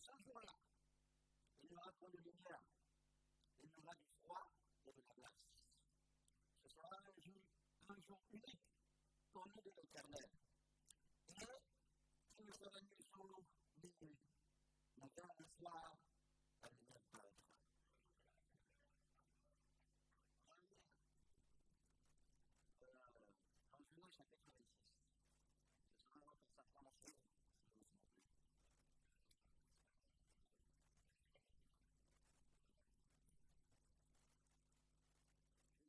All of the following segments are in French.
ce jour-là, il n'y aura point de lumière, il y aura du froid et de la glace. Ce sera un jour unique connu de l'Éternel. Et il ne fera ni jour ni nuit. Matin et soir, la lumière paraîtra. En Genèse chapitre 26, ce sera notre sacramenté, si je me souviens plus.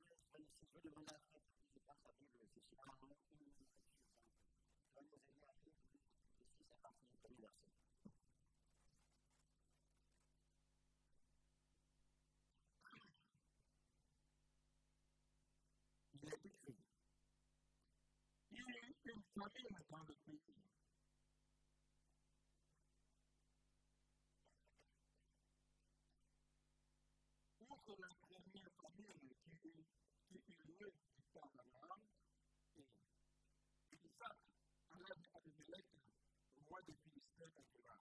Genèse 26, je devrais la faire, je pense à Bible, c'est sur un nom, je vais nous aider à lire ici, c'est parti du premier verset. Il est écrit. Il y a eu une famine dans le pays. Outre la première famine qui eut lieu du temps d'Abraham, et Isaac alla à Abimelech, roi des Philistins de Gérar.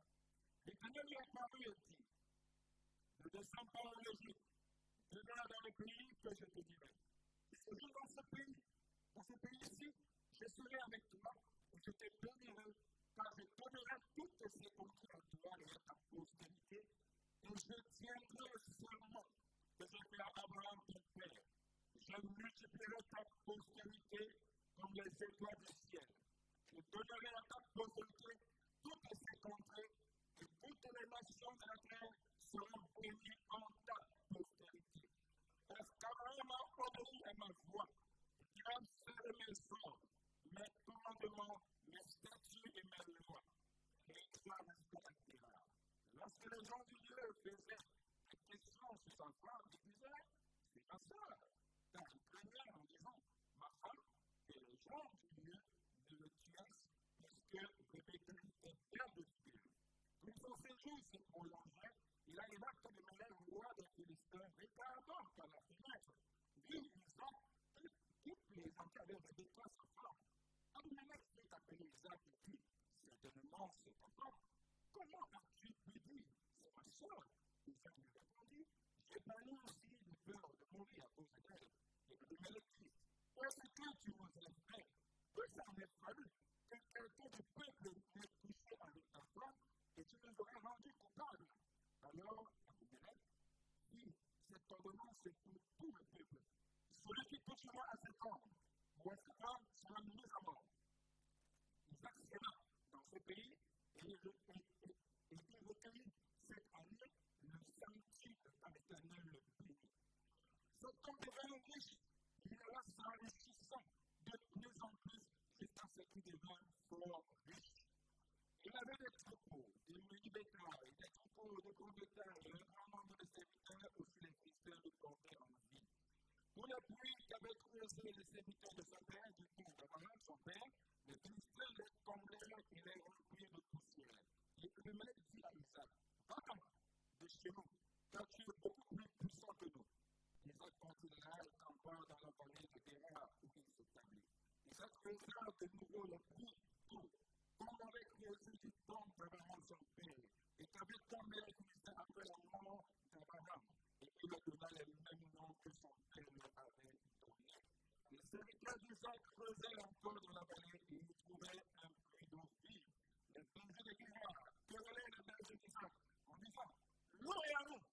L'Éternel lui apparut et dit, ne descends pas en Égypte, demeure dans le pays que je te dirai. Et je dans ce pays-ci, je serai avec toi, et je te bénirai, car je donnerai toutes ces conquêtes à toi et à ta postérité, et je tiendrai le serment que j'ai fait à Abraham ton père. Je multiplierai ta postérité comme les étoiles du ciel. Je donnerai à ta postérité toutes ces contrées, et toutes les nations de la terre seront bénies en ta postérité. Parce qu'Abraham a obéi à ma voix, et qu'il a observé mes ordres, mes commandements, mes statuts et mes lois. Et ça respectera. Lorsque les gens du Dieu faisaient des questions sur sa femme, ils disaient, c'est ma soeur. Car ils craignaient en disant, ma femme, et les gens du Dieu ne le tuassent, puisque Rebecca était bien de Dieu. Comme son séjour s'est prolongé, il arriva que le meilleur roi des Philistins, regardant par la fenêtre, vit Isaac et toutes les gens qui avaient Rebecca sa femme. Abimelech fit appeler Isaac et dit, certainement c'est ta femme. Comment as-tu pu dire, c'est ma soeur? Isaac lui répondit, j'ai parlé aussi de peur de mourir à cause d'elle. Et Abimelech dit, est-ce que tu oserais faire? Que ça m'est fallu que quelqu'un du peuple m'ait couché avec ta femme et tu nous aurais rendu coupable. Alors, Abimelech dit, cette ordonnance est pour tout le peuple. Celui qui touchera à cet homme ou à cette femme sera mis à mort. Isaac sera dans ce pays et il recueillit cette année le sanctuaire par l'Éternel le béni. Cet homme devint riche, il alla s'enrichissant de plus en plus jusqu'à ce qu'il devint fort riche. Il avait des troupeaux, des menus bétail, des troupeaux de gros bétail, et un grand nombre de serviteurs, aussi les Philistins le portaient en vie. Pour les puits qu'avaient creusés les serviteurs de son père, du temps d'Abraham, son père, les Philistins les comblèrent et les remplirent de poussière. Et Abimelech dit à Isaac, va-t'en de chez nous, car tu es beaucoup plus puissant que nous. Isaac continua et campa dans la vallée de Guérard où il s'établit. Isaac creusa de nouveau le puits tout, comme avait creusé du temps d'Abraham son père, et qu'avait tombé les Philistins après la mort d'Abraham, et il leur donna les mêmes noms que son père leur avait donnés. Les serviteurs d'Isaac creusaient encore dans la vallée et y trouvaient un puits d'eau vive. Les bergers de Guérard querellaient les bergers d'Isaac en disant, l'eau est à nous!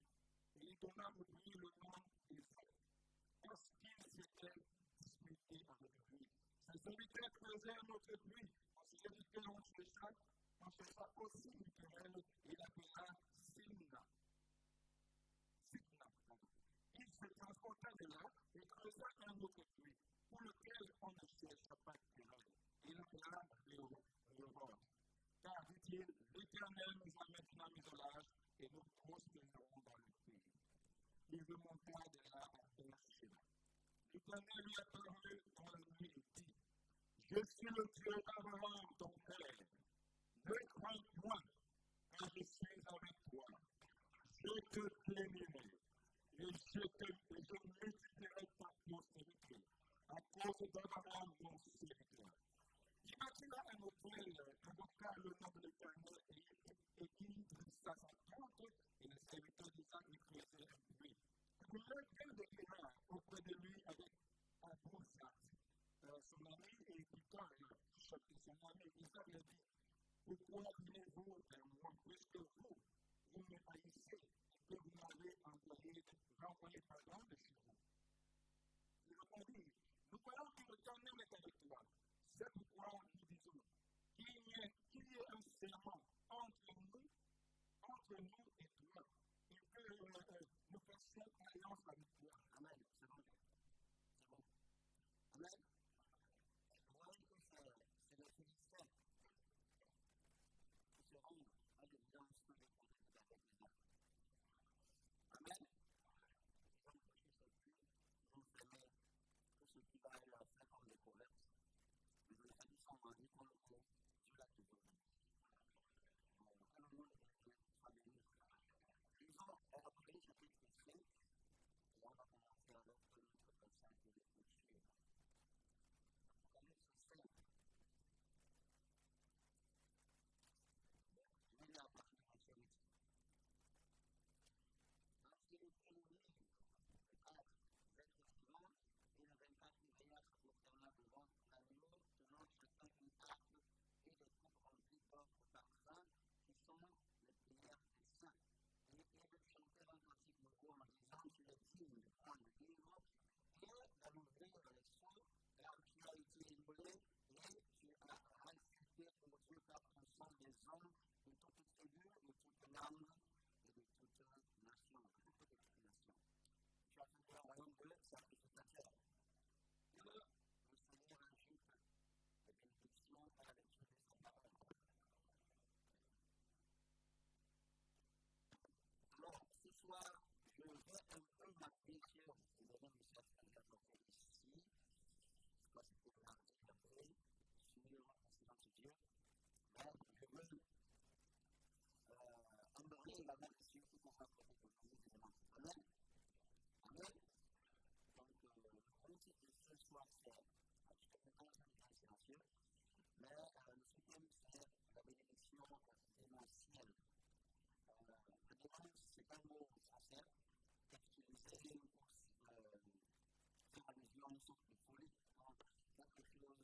Et il donna au puits le nom d'Isaac, parce qu'il s'était disputé avec lui. Ses serviteurs creusaient un autre puits. Ensuite, les différents on chercha aussi une querelle et l'appela Simna. Il se transporta de là et creusa un autre puits, pour lequel on ne chercha pas de querelle. Il l'appela Rehoboth. Car, dit-il, l'Éternel nous a maintenant mis au large et nous prospérerons dans le pays. Il remonta de là à Beersheba. L'Éternel lui apparut dans la nuit et dit, je suis le Dieu d'Abraham, ton père. Ne crains point, car je suis avec toi. Je te bénirai, et je multiplierai ta postérité, à cause d'Abraham, mon serviteur. Il bâtira un hôtel, invoqua le nom de l'Éternel, et il dressa sa son ami et quand son ami Isaac lui a dit, pourquoi venez-vous vers moi, puisque vous me haïssez, que vous m'avez renvoyé pardon de chez vous. Il répondit, nous voyons que l'Éternel est avec toi. C'est pourquoi nous disons qu'il y ait un serment entre nous et toi, et que nous fassions alliance avec toi. Amen. C'est bon. C'est bon. Amen. Vous voyez que c'est les Philistins qui se rendent à l'alliance avec Dieu. Amen. Donc, vous fermez tout ce qui va leur faire comme des proverbes. Mais les traditions m'ont dit qu'on Dieu l'a toujours dit. Que le nom de Dieu soit béni. Ils ont appris ce qui est fait, et on va commencer avec notre passage de l'écriture. Quel est ce fait? Il y a parlé en solitude. Lorsqu'il est élevé, le 4, verset 1, et le 24, il veilla sur l'Éternel devant l'agneau, tenant chacun une harpe et des coupes remplies d'or au parfum, qui sont les prières des saints. Et ils chantaient un cantique nouveau en disant qu'il est digne de prendre le livre et d'ouvrir les sceaux, car tu as été élevé et tu as insulté pour Dieu par ton sang des hommes de toute tribu, de toute langue et de toute nation. Tu as fait un royaume de sacrificateurs. Que le Seigneur ajoute les bénédictions à la lecture de sa parole. Alors, ce soir, je vais un peu m'appuyer sur le domaine de cette apporté ici. Je crois que c'est pour l'article après, sur la silence de Dieu. Mais je veux embarrer également sur tout qu'on va traiter aujourd'hui, évidemment. Amen. Amen. Donc, le titre de ce soir, c'est, je te prépare un silencieux, mais le cinquième, c'est la bénédiction démentielle. La démence, c'est un mot français qui est utilisé pour faire allusion à une sorte de folie, quelque chose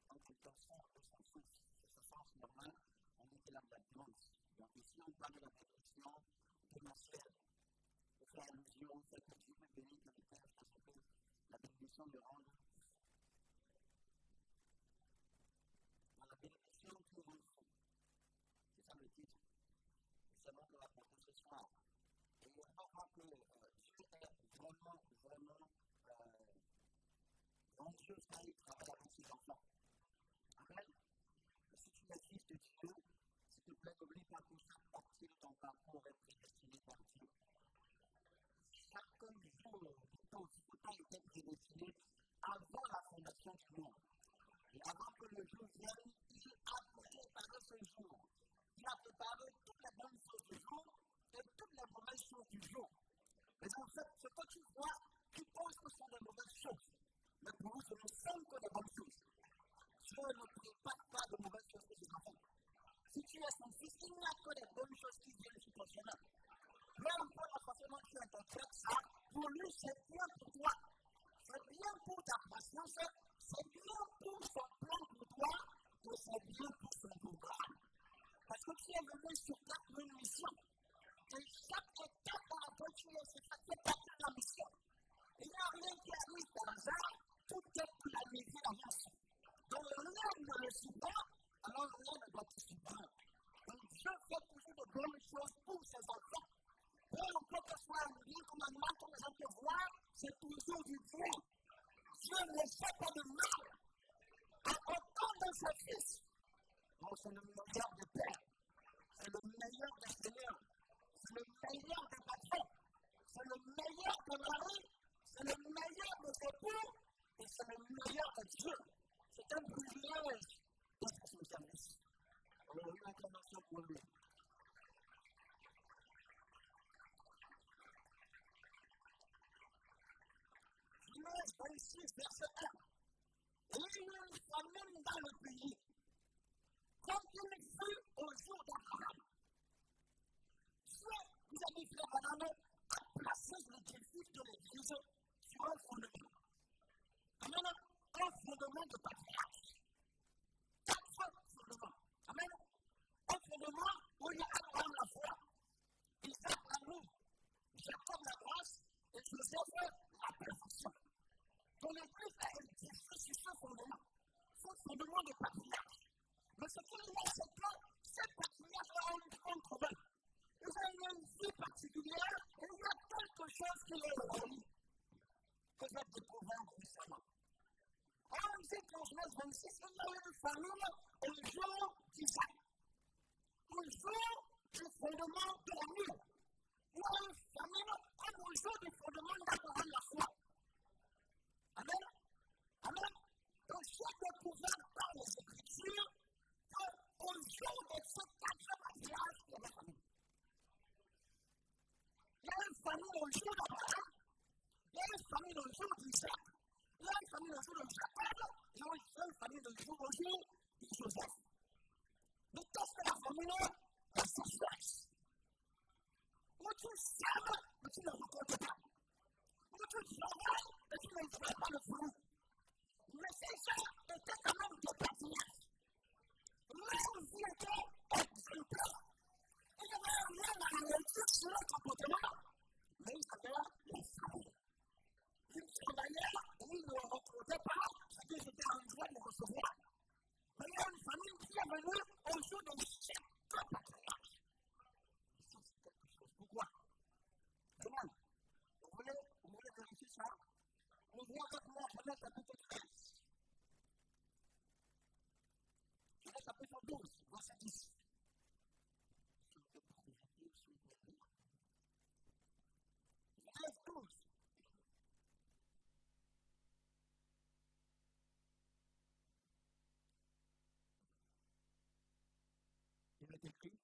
en quelque sorte de son sens. De ce sens normal, on dit qu'il a de la démence. Donc ici, on parle de la bénédiction démentielle. Pour faire allusion au fait que Dieu bénit le Père, ça s'appelle la bénédiction de rendre. Dans la bénédiction qui rend fou. C'est ça le titre. C'est bon qu'on va raconter ce soir. Et on va voir que Dieu est vraiment grandiose quand il travaille avec ses enfants. Amen. Si tu es fils de Dieu, s'il te plaît, n'oublie pas que chaque partie de ton parcours est prédestinée par Dieu. Chaque jour de ton vie a été prédestiné avant la fondation du monde. Et avant que le jour vienne, il a préparé ce jour. Il a préparé toutes les bonnes choses du jour et toutes les mauvaises choses du jour. Mais en fait, ce que tu vois, tu penses que ce sont des mauvaises choses. Mais pour vous, ce ne sont que des bonnes choses. Dieu ne prépare pas de mauvaises choses pour ses enfants. Si tu es son fils, il n'y a que des bonnes choses qui viennent sur ton chemin. Même pour la façon dont tu interprètes ça, pour lui, c'est bien pour toi. C'est bien pour ta patience, c'est bien pour son plan pour toi, et c'est bien pour son programme. Parce que tu es venu sur terre pour une mission. Et chaque étape dans laquelle tu es, c'est fait partie de la mission. Il n'y a rien qui arrive par hasard, tout est planifié d'avance. Donc rien ne le subit, alors rien ne doit te subir. Donc Dieu fait toujours de bonnes choses pour ses enfants. Peu importe que ce soit un bien comme un mal, comme les gens te voient, c'est toujours du bien. Dieu ne fait pas de mal à aucun de ses fils. Donc c'est le meilleur des pères, c'est le meilleur des seigneurs, c'est le meilleur des patrons, c'est le meilleur des maris, c'est le meilleur des époux et c'est le meilleur de Dieu. C'est un privilège d'être à son service. Alors, une acclamation pour lui. Genèse 26, verset 1. Et il y a une famine dans le pays, comme il fut au jour d'Abraham. Dieu, vous avez fait Abraham, a placé l'édifice de l'église sur un fondement. Amen. Un fondement de papier. Joseph, la perfection. Ton église a édifié sur ce fondement de patriarche. Mais ce qu'il y a, c'est que ces patriarches ont une grande problème. Ils ont une vie particulière et il y a quelque chose qui les relie. Peut-être découvert récemment. En Ézéchiel 26, il y a une famille au jour d'Isaac. Au jour du fondement de la mur. Il y a une famille comme au jour du fondement d'Abraham la foi. Amen. Amen. Donc, j'ai découvert dans les Écritures qu'au jour de ces 4 patriarches, il y a la famille. Il y a une famille au jour d'Abraham, il y a une famille au jour d'Isaac, il y a une famille au jour de Jacob, il y a une famille au jour de Joseph. Mais qu'est-ce que la famille? La sécheresse. Où tu sèmes, mais tu ne récoltes pas. Où tu travailles, mais tu ne fais pas le fruit. Mais ces gens étaient quand même des patriarches. Leur vie était exemplaire. Il n'y avait rien à réussir sur leur comportement, mais ils avaient la famille. Ils travaillaient et ils ne reproduisaient pas ce qu'ils étaient en train de recevoir. Mais il y a une famille qui est venue au jour de chaque patriarche. Ça, c'est quelque chose. Pourquoi? Comment? Vous voulez vérifier ça? On voit avec moi Genèse chapitre 13. Genèse chapitre 12, verset 10. Genèse 12. Il est écrit.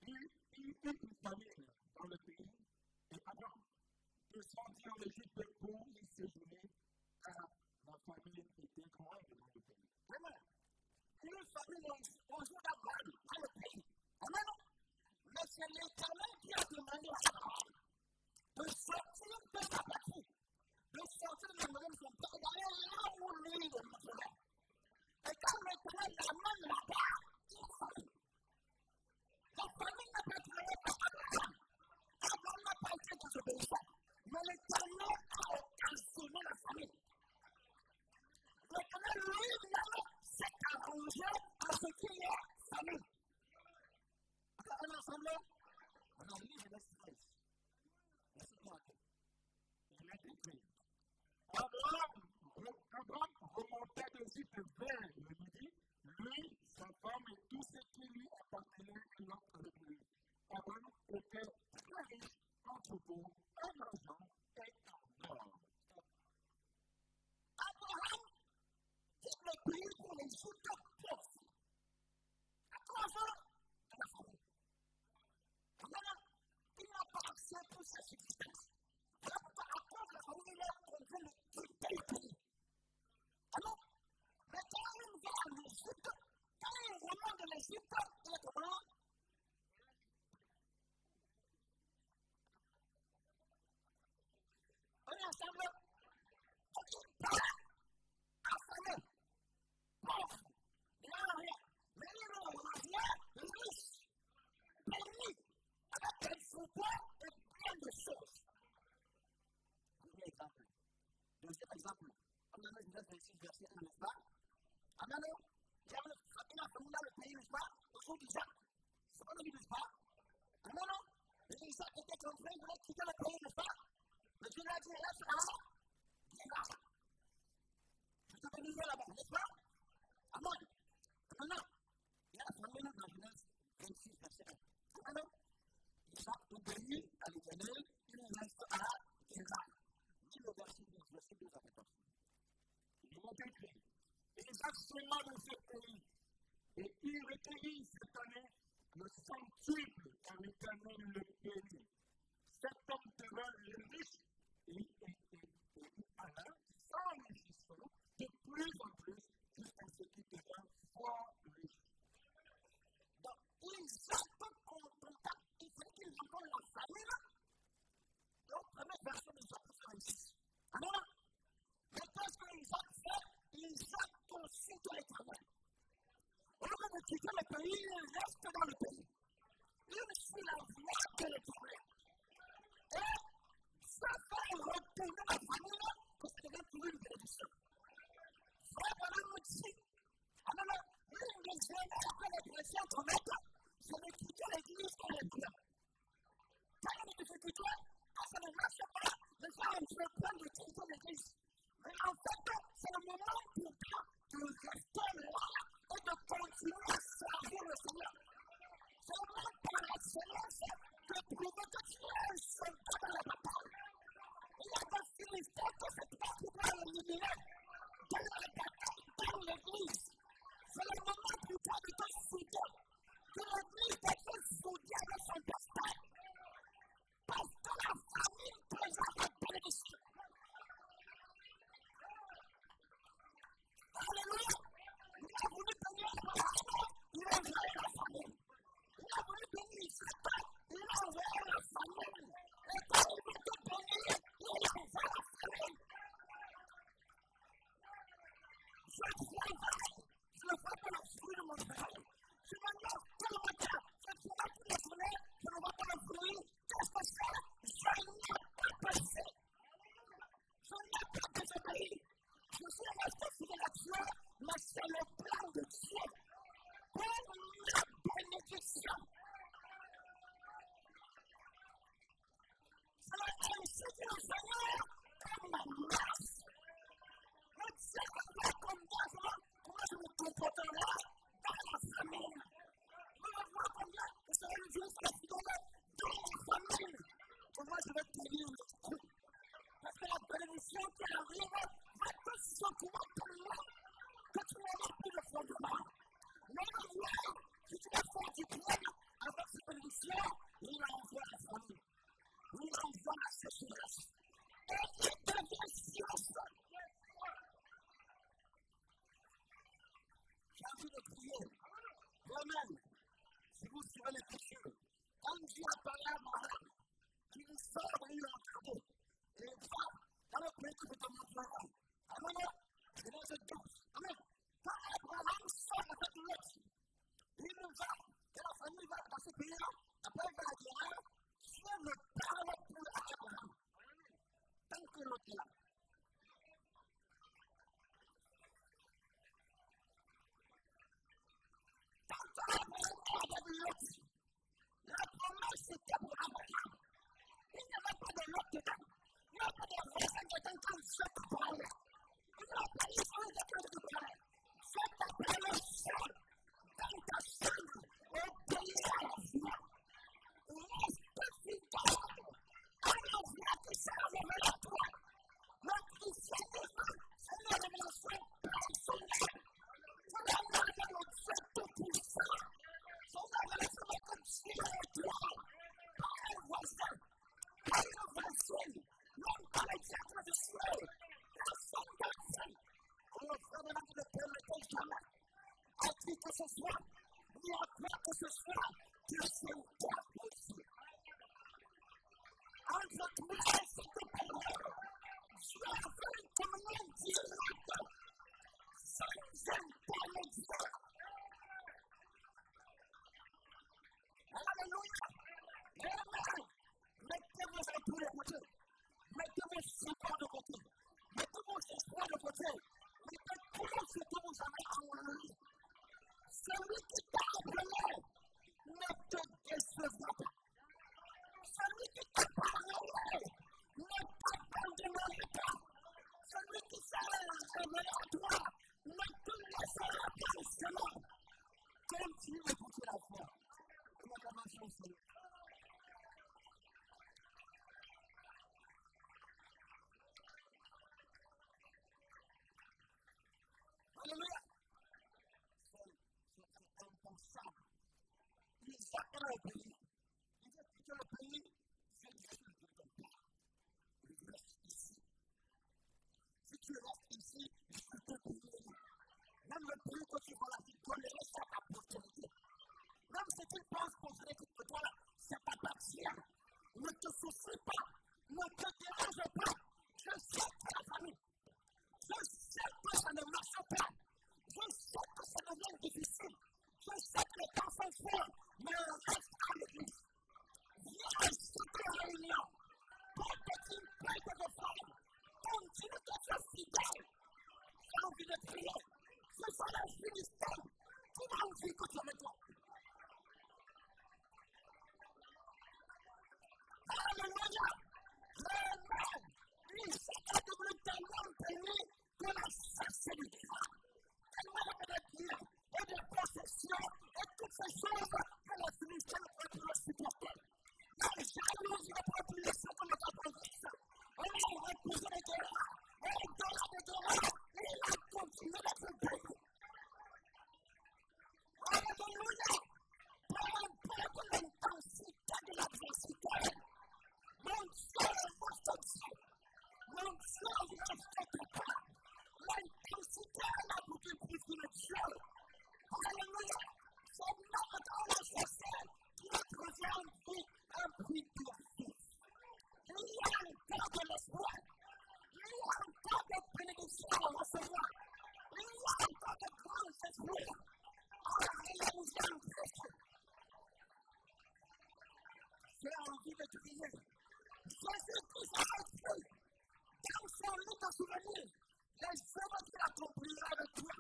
Il eut une famille dans le pays et Abraham descendit en Égypte pour y séjourner car la famille était grande dans le pays. Amen. Une famille au jour d'Abraham dans le pays. Amen. Mais c'est l'Éternel qui a demandé à Abraham de sortir de sa patrie, de sortir de la maison de son père, d'aller là où lui le montrerait. Et quand l'Éternel l'amène là-bas, il y a famille. La famille n'a pas travaillé par Abraham. Abraham n'a pas été désobéissant. Mais l'Éternel a occasionné la famille. L'Éternel lui-même s'est arrangé à ce qu'il y ait famille. On est ensemble? On a lu Genèse 13. Laissez-moi attendre. Il est écrit. Abraham remonta d'Égypte vers le midi, lui, sa femme et tout ce qui lui appartenait à l'autre avec lui. Abraham était très riche en troupeaux, en argent et en or. Abraham quitte le pays pour les autres pauvres. À cause de la famille. Amen. Il n'a pas accès à toutes ces subsistances. Voilà pourquoi à cause de la famille, il est en train de quitter le pays. Amen. Mais quand il va en Égypte, quand il remonte de l'Égypte, il est comment? On est ensemble. Il part affamé, pauvre, il n'a rien. Mais il n'a rien, riche, béni, avec un troupeau et plein de choses. Premier exemple. Deuxième exemple. On a mis 26 versets 1, n'est-ce pas? Amen. Il y a une famille dans le pays, n'est-ce pas? Au jour d'Isaac. C'est pas le n'est-ce pas? Amen. Et Isaac était contraint de quitter le pays, n'est-ce pas? Mais Dieu l'a dit, reste là. Viens là. Je te bénis là-bas, n'est-ce pas? Amen. Maintenant, il y a la famille dans Genèse 26, verset 1. Amen. Isaac obéit à l'Éternel, il reste à Gérar. Dis le verset 12, verset 12 à 14. Il est écrit. Isaac sema dans ce pays, et il recueillit cette année le centuple car l'Éternel le bénit. Cet homme devint riche et alla s'enrichissant de plus en plus jusqu'à ce qu'il devint fort riche. Donc, Isaac contenta, il fallait qu'il rencontre la famille. Donc, première version de chapitre 46. Alors, mais qu'est-ce que Isaac fait? Isaac consulte l'Éternel. Au lieu de quitter le pays, il reste dans le pays. Il suit la voie de l'Éternel. Et retourner la famille parce que devait trouver une bénédiction. Frère, voilà nous dit. Alors, l'une des erreurs que les chrétiens commettent, c'est de quitter l'église et les biens. Quand il y a des difficultés, quand ça ne marche pas, les gens entreprennent de quitter l'église. Mais en fait, c'est le moment pour toi de rester là et de continuer à servir le Seigneur. C'est le moment par l'excellence de prouver que tu es un soldat de la bataille. Il y a des Philistins que c'est toi qui dois éliminer dans la bataille, dans l'église. C'est le moment pour toi de te souder, de l'église d'être soudée avec son pasteur. Parce que la famille présente la bénédiction. Alléluia! Il a voulu bénir Abraham, il a envoyé la famille. Il a voulu bénir Isaac, il a envoyé la famille. Et quand il veut te bénir, il envoie la famille. Je travaille, je ne vois pas le fruit de mon travail. Je me lève tout le matin, je travaille toute la journée, je ne vois pas le fruit. Qu'est-ce que c'est? Je n'ai pas passé. Je n'ai pas désobéi. Je suis resté fidèle à Dieu, mais c'est le plan de Dieu pour ma bénédiction. C'est ainsi que le Seigneur comme ma masse. Le Dieu va comment je me comporterai dans la famille. Je vais voir combien je serai le Dieu qui est fidèle dans la famille. Comment je vais tenir le coup. Parce que la bénédiction qui arrive va te secouer tellement que tu n'auras plus de fondement. Mais le roi, si tu vas faire du bien avec cette bénédiction, il envoie la famille. Il envoie la sécheresse. Et il devient science. J'ai envie de prier. Moi-même, si vous suivez l'Écriture, quand Dieu apparaît à Abraham, il sort et il entre. Et il va dans le pays que je te montrerai. Amen. Genèse 12. Amen. Quand Abraham sort avec Lot, il va, et la famille va dans ce pays-là, après il va à Guérin, Dieu ne parle plus à Abraham. Tant que Lot est là. Tant qu'Abraham est avec Lot, la promesse était pour Abraham. Il n'y avait pas de Lot dedans. Il n'y a pas de voisin dedans quand Dieu te parle. Il n'y a pas de voisin dedans quand Dieu te parle. Dieu t'appelle seul dans ta chambre et payer à la foi. Reste fidèle à la voix qui s'est révélée à toi. Le christianisme, c'est une révélation personnelle. C'est la manière dont Dieu tout-puissant. C'est la révélation que Dieu est toi. Pas un voisin, pas une voisine, même pas les diacres du ciel. Personne personne. On ne fera maintenant que ne permettez jamais à qui que ce soit, ni à quoi que ce soit, que c'est toi aussi. Entre toi et cette parole, Dieu a fait une communion directe, sans intermédiaire. Alléluia. Amen. Mettez vos épaules de côté. Mettez vos supports de côté. Mettez vos espoirs de côté. Mettez tout ce que vous avez en lui. Celui qui t'a appelé ne te décevra pas. Celui qui t'a parlé ne t'abandonnera pas. Celui qui s'est révélé à toi ne te laissera pas seulement. Continue d'écouter la foi. Une acclamation, Seigneur. Alléluia. C'est impensable. Isaac est au pays. Il veut quitter le pays. C'est Dieu qui ne te pas. Il reste ici. Si tu restes ici, je te bénis. Même le pays que tu vas la vie tolérer, ça t'appartient. Même si tu penses poser que toi, ça t'appartient. Ne te soucie pas. Ne te dérange pas. Je sais que la famille. Je sais que ça ne marche pas. Je sais que ça devient difficile. Je sais que les temps sont forts, mais reste à l'église. Viens à cette réunion. Pas de envie que tu as maintenant. Alléluia. Amen. Il s'est devenu tellement béni que la chasse du diable. Tellement de biens et de possessions et toutes ces choses que les Philistins ne pouvaient plus le supporter. La jalousie ne pouvait plus laisser comme le caprice. On a repoussé les guerres. Et dans les guerres, il a continué d'être béni. Alléluia. Peu importe l'intensité de l'adversité, mon Dieu reste Dieu. Mon Dieu ne reste pas. L'intensité n'a beaucoup plus que le Dieu. Alléluia. C'est même dans la chassée qui a trouvé un prix pour tous. Il y a encore de l'espoir. Il y a encore de bénédictions à recevoir. Il y a encore de grands esprits. Alléluia. J'ai envie de prier. Jésus-Christ a écrit dans son livre de souvenirs les œuvres qu'il accomplira avec toi.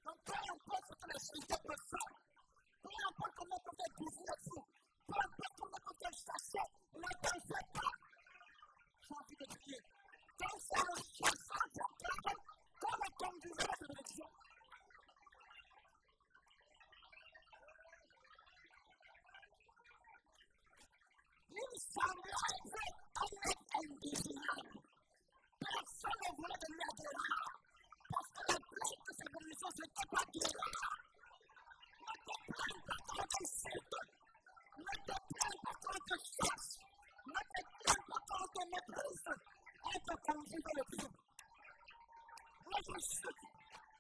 Donc, peu importe ce que la société peut faire, peu importe comment peut être bousillé fou, peu importe comment peut être chassé, ne t'en fais pas. J'ai envie de prier. Quand c'est un chasseur de terre, comment conduire la bénédiction? Il semblerait un être indésirable. Personne ne voulait de lui adhérer. Parce que la plainte de ces bénédictions, ce n'était pas guérir. Ne te plains pas quand tu insultes. Ne te plains pas quand tu chasses. Ne te plains pas quand tu méprises. Et te conduis vers le Dieu. Mais je sais,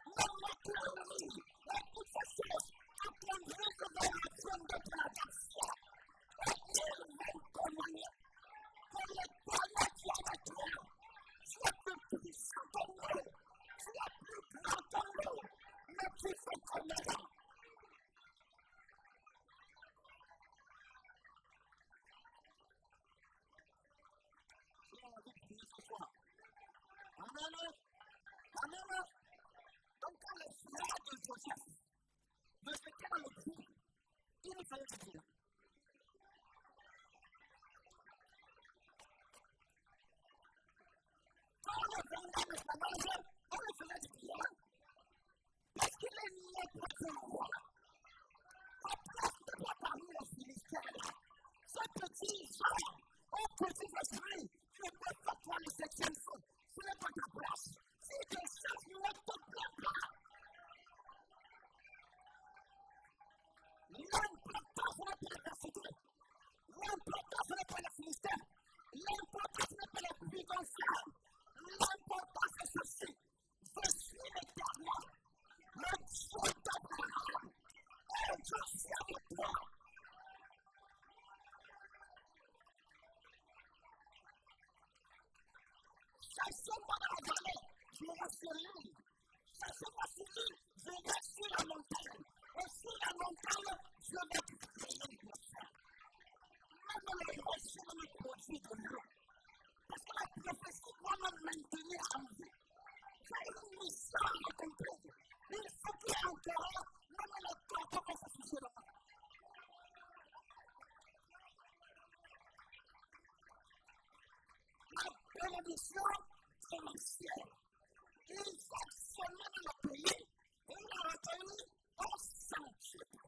la maturité et toutes ces choses apprendront que dans l'action de la nation. Et il va témoigner que le palais qui est avec toi, tu es plus puissant que nous, tu es plus grand que nous, mais tu fais comme nous. J'ai envie de prier ce soir. Amen. Amen. Donc quand les frères de Joseph le mettaient dans le puits, il fallait se dire. Quand le vendeur de sa maison, on le faisait du bien. Parce qu'il est né pour être roi. La place n'est pas parmi les Philistins. Ce petit genre, au petit esprit, qui ne peut pas toi le septième feu. Ce n'est pas ta place. Si tes choses ne te plaisent pas, l'important ce n'est pas l'adversité. L'important ce n'est pas les Philistins. L'important ce n'est pas les pluies gonflables. L'important c'est ceci. Je suis l'Éternel, le Dieu d'Abraham, et je suis avec toi. Chassez-moi dans la vallée, je reste sur l'île. Chassez-moi sur l'île, je reste sur la montagne. Et sur la montagne, je vais créer le feu. Même les rochers ne me produisent de l'eau. Parce que la prophétie doit me maintenir en vie. J'ai une mission à accomplir. Il faut qu'il y ait encore même le temps pour se soucier de moi. La bénédiction, c'est le ciel. Il faut seulement dans le pays. Il a retenu au centuple.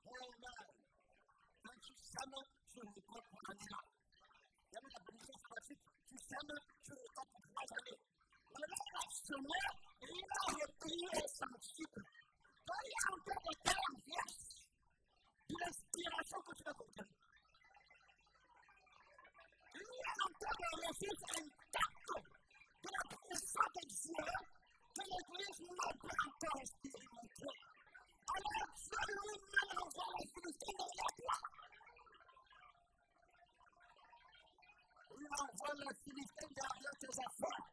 Amen. Quand tu sèmes, tu récoltes pour l'année là. Il y avait la bénédiction sabbatique. Tu sèmes, tu récoltes pour 3 années. Alors, il a semé et il a recueilli au centuple. Quand il y a encore des terres vierges, de l'inspiration que tu vas contenir. Il y a encore des ressources intactes de la puissance de Dieu que l'Église n'a pas encore expérimenté. Alors, Dieu lui-même envoie les Philistins derrière toi. Il envoie les Philistins derrière tes affaires.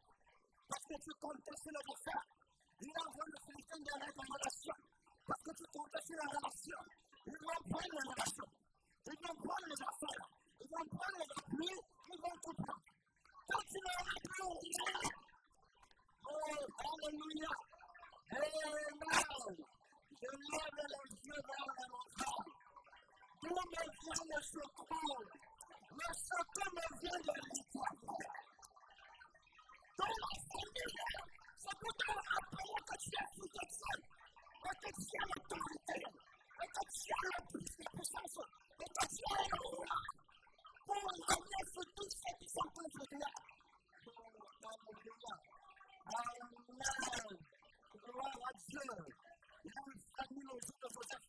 Parce que tu comptes sur les affaires. Il envoie les Philistins derrière ta relation. Parce que tu comptes sur la relation. Ils vont prendre les relations. Ils vont prendre les affaires. Ils vont prendre les appuis. Ils vont tout prendre. Quand tu n'auras plus rien, Alléluia. Amen. Je lève les yeux vers les montagnes. D'où me vient le secours? Le secours me vient de l'Éternel. Dans la famille, c'est pour te rappeler que tu es fils de Dieu, et que tu as l'autorité, et que tu as la puissance, et que tu es le roi, pour régner sur tous ceux qui sont contre toi. Alléluia. Amen. Gloire à Dieu. Il y a une famille au jour de Joseph,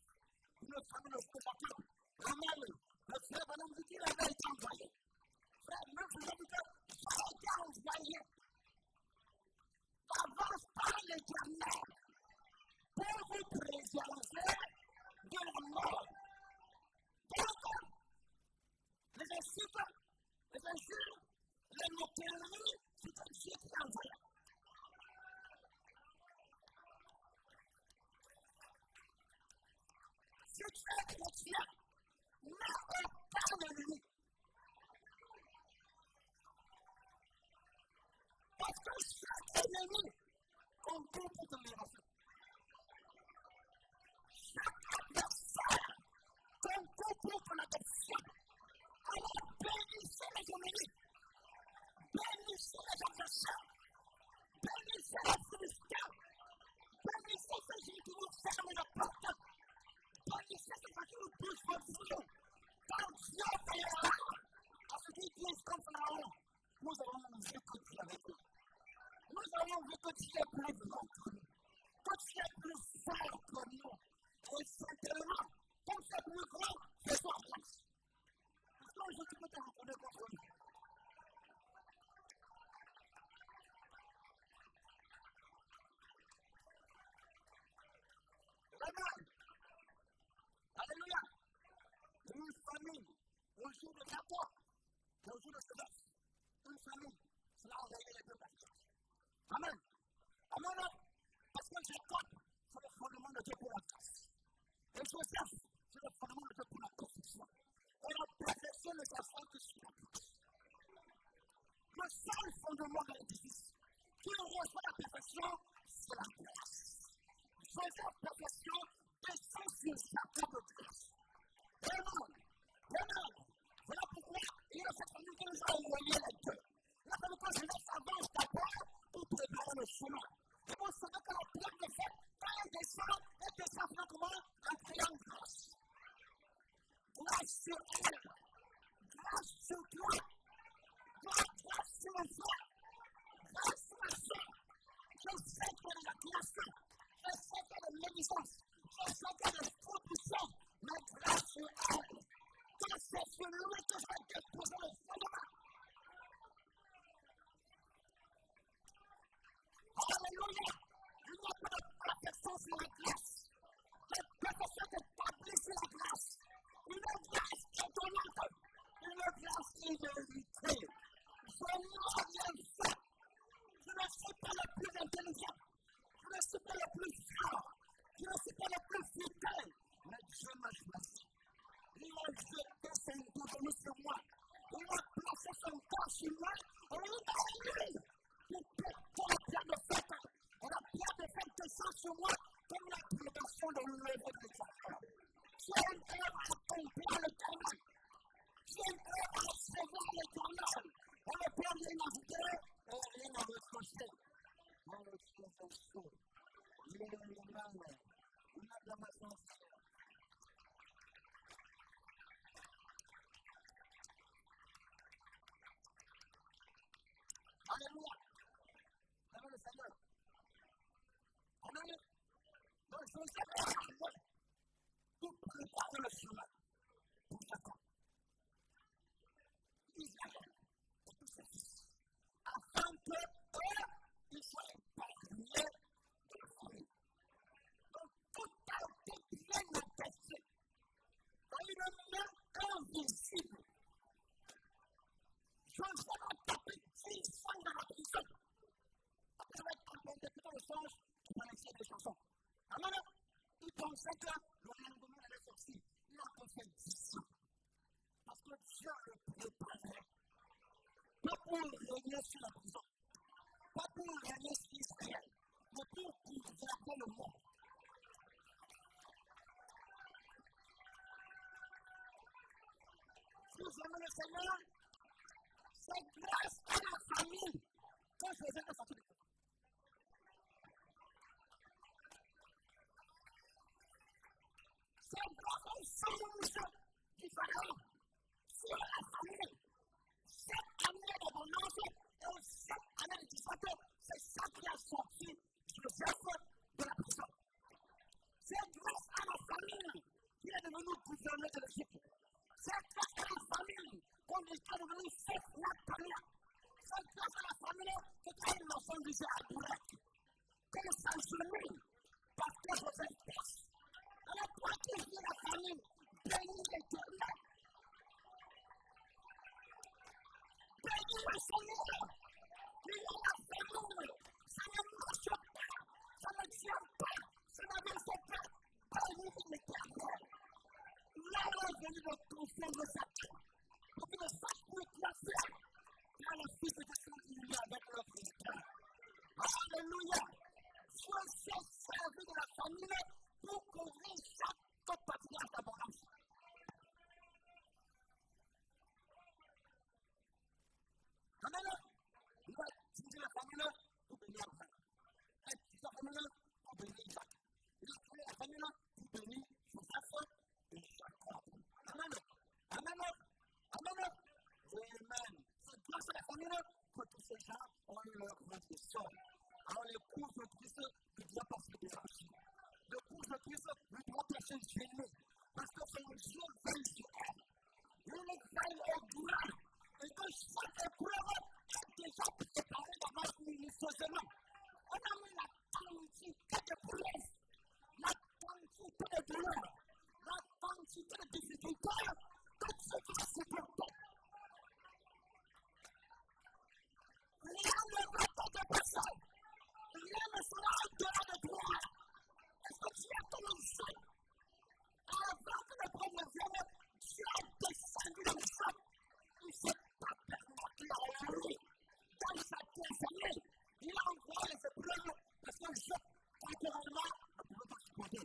une famille au jour de Jacob. Amen. Le frère Branham dit qu'il avait été envoyé. Frère, même je vous dis que ça a été envoyé. Avance par l'Éternel pour vous préserver de la mort. Donc, les insultes, les injures, les moqueries, c'est un Dieu qui a envoyé. Si tu es chrétien, n'a aucun ennemi. Parce que chaque ennemi compte pour ton génération. Chaque adversaire compte pour ton adversaire. Alors bénissez les ennemis. Bénissez les adversaires. Bénissez les Philistins. Bénissez ceux qui vous ferment la porte. Bénissez ceux qui vous poussent votre fou. Car Dieu veillera à ce qu'ils disent comme Pharaon. Nous avons vu que tu es avec nous. Nous avons vu que tu es plus grand que nous. Que tu es plus fort que nous. Et simplement, comme c'est plus grand, fais-toi place. Parce qu'aujourd'hui, tu peux te retourner contre nous. Amen. Alléluia. Une famille, au jour de Jacob, au jour de Joseph. Une famille, cela a envoyé les deux parties. Amen. Amen. Parce que Jacob, c'est le fondement de Dieu pour la grâce. Et Joseph, c'est le fondement de Dieu pour la construction. Et la perfection ne s'assoit que sur la grâce. Le seul fondement de l'édifice qui reçoit la perfection, c'est la grâce. Joseph, perfection, descend sur Jacob de grâce. Amen. Amen. Voilà pourquoi il y a cette famille qui nous a envoyé les deux. La famille que je laisse avance d'abord pour préparer le chemin. Et vous savez que la pierre de fête, quand elle descend comment? En criant grâce. Grâce sur elle. Grâce sur toi. Grâce sur le frère. Grâce sur la soeur. Je sais qu'il y a de la grâce. Je sais qu'il y a de l'obéissance. Je sais qu'il y a de proposition. Mais grâce sur elle. Que c'est sur lui que je vais déposer le fondement. Alléluia. Il n'y a pas de perfection sur la grâce. La perfection est établie sur la grâce. Une grâce étonnante. Une grâce imméritée. Je n'ai rien fait. Je ne suis pas le plus intelligent. Je ne suis pas le plus fort. Je ne suis pas le plus fidèle. Mais Dieu m'a choisi. Il a jeté son courroux sur moi. Il a placé son corps sur moi. Et il m'a élu. Pour la pierre de fête. Et la pierre de fête descend sur moi comme la prédation de l'œuvre de Satan. J'ai une œuvre à accomplir l'éternel. J'ai une œuvre à recevoir l'éternel. Et le Père vient m'inviter et rien à reprocher. Moi, je suis un saut. Il est le mal. Il a de ma sens. Alléluia. Amen le Seigneur. Amen. Donc, je vous ai pour préparer le chemin pour Jacob. Israël et tous ses fils. Afin que eux, ils soient épargnés de la famine. Donc, tout a été bien attesté. Dans une main invisible. Joseph a tapé 600 dans la prison. Après avoir interprété le songe, il a laissé des chansons. Amen. Il pensait que le lendemain allait sortir. Il a fait 10 ans. Parce que Dieu le préparait. Pas pour régner sur la prison. Pas pour régner sur Israël. mais pour gouverner le monde. Si vous aimez le Seigneur, c'est grâce à la famille que Joseph est sorti de prison. C'est grâce au songe du pharaon sur la famille. Cette année d'abondance et cette année de discipline, c'est ça qui a sorti Joseph de la prison. C'est grâce à la famille qu'il est devenu gouverneur de l'Égypte. C'est grâce à la famille qu'on est devenu chef national. C'est grâce à la famille que quand l'enfant disait à Bourek, que ça se parce que Joseph passe. Alors, toi qui vis la famille, bénis l'Éternel. Bénis le Seigneur. Il est la famille. Ça ne marche pas. Ça ne tient pas. Ça n'avance pas. Bénis l'Éternel. Là, on est venu de confier le sac. Pour qu'il ne sache plus quoi faire. Là, le Fils de Dieu est avec le Christ. Alléluia. Sois servi de la famille pour couvrir chaque patriarche d'abondance. Amen. Il va utiliser la famille pour bénir Abraham. Il va utiliser la famille pour bénir Isaac. Il va utiliser la famille pour bénir Joseph et Jacob. Amen. Amen. Amen. Amen. C'est grâce à la famille que tous ces gens ont eu leur grande sort. Alors les courses de Christ ne doivent pas se déranger. Le cours de Christ ne doit pas se gêner. Parce que son Dieu veille sur elle. Il veille au grand. Et que chaque épreuve est déjà préparée d'avance minutieusement. On a mis la quantité de preuves, la quantité de douleurs, la quantité de difficultés que tu vas supporter. Rien ne va te dépasser. Rien ne sera au-delà de toi. Est-ce que tu as commencé avant que le premier vienne, tu as descendu dans le sang. Il ne s'est pas permis à lui dans sa famille. Il a envoyé les épreuves parce que je, naturellement, ne pouvait pas supporter.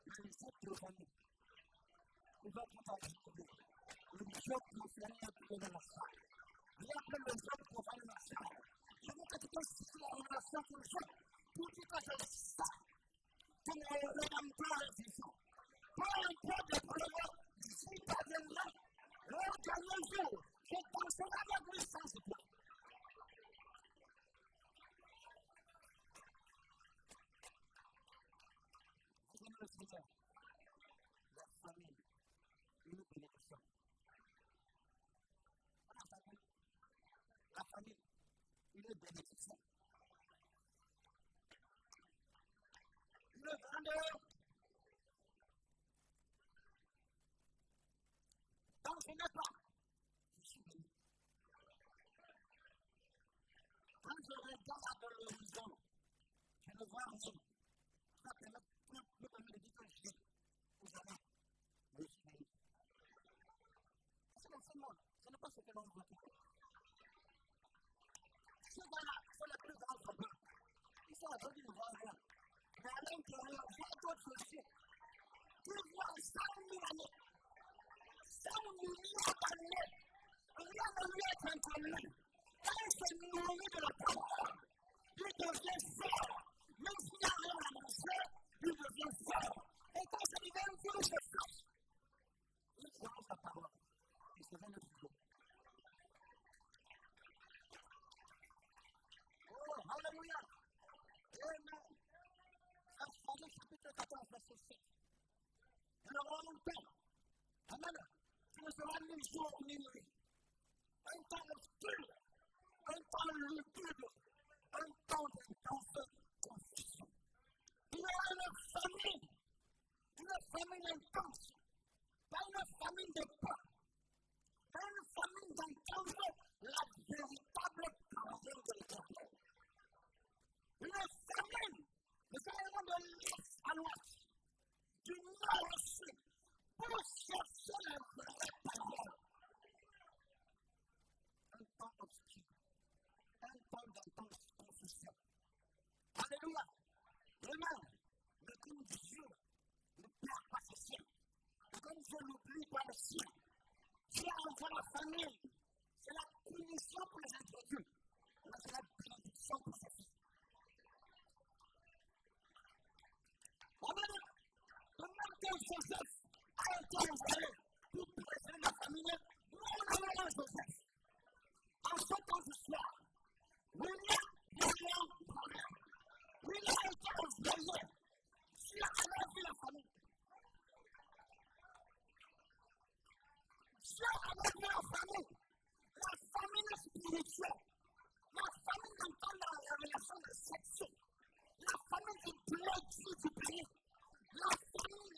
Mais il faut profaner. Il va tout en supporter. Le jeu profané a pris dans la salle. Il a pris le jeu profané dans la salle. Je veux que tu puisses citer la relation pour le jeu. Pour dire que je sais que l'emploi est vivant. Peu importe les problèmes, j'y parviendrai. Le dernier jour, je penserai avec lui sans époux. Vous aimez le Seigneur. La famille, une bénédiction. La famille, une bénédiction. Une grandeur. Donc je n'ai pas. Je suis béni. Quand je regarde l'horizon, je ne vois rien. Ça permet de dire que j'ai. Vous avez. Je suis béni. C'est dans ce monde. Ce n'est pas ce que l'on voit. Ces gars-là sont les plus grands problèmes. Ils sont aveugles, ils ne voient rien. Mais à l'intérieur, il y a d'autres cieux. Tu vois 100 000 années. 100 milliards d'années. Rien ne lui est inconnu. Quand il se nourrit de la parole, il devient fort. Même s'il n'y a rien à manger, il devient fort. Et quand ça devient un virus de force, il prend sa parole. Il se met le boulot. Oh, alléluia. Amen. Exode chapitre 14, verset 7. Il aura un temps. Amen. Tu ne seras ni jour ni nuit. Un temps obscur. Un temps lugubre. Un temps d'intense confusion. Il y aura une famille intense. Pas une famille de peur. Pas une famille d'entendre la véritable parole de l'Éternel. Une famille, nous allons de l'est à l'ouest, du nord au sud, pour chercher la vraie parole. Un temps obscur, un temps d'intense confusion. Alléluia. établi par le ciel. Dieu envoie la famille. C'est la punition pour les introduits. Mais c'est la bénédiction pour ses fils. Amen. De même que Joseph a été envoyé pour préserver la famille, nous on envoie Joseph. En ce temps du soir, William Branham, William a été envoyé. Dieu a enlevé la famille. Dieu a enlevé la famille. La famille spirituelle. La famille entend la révélation de sexe. La famille du plaisir du pays. La famille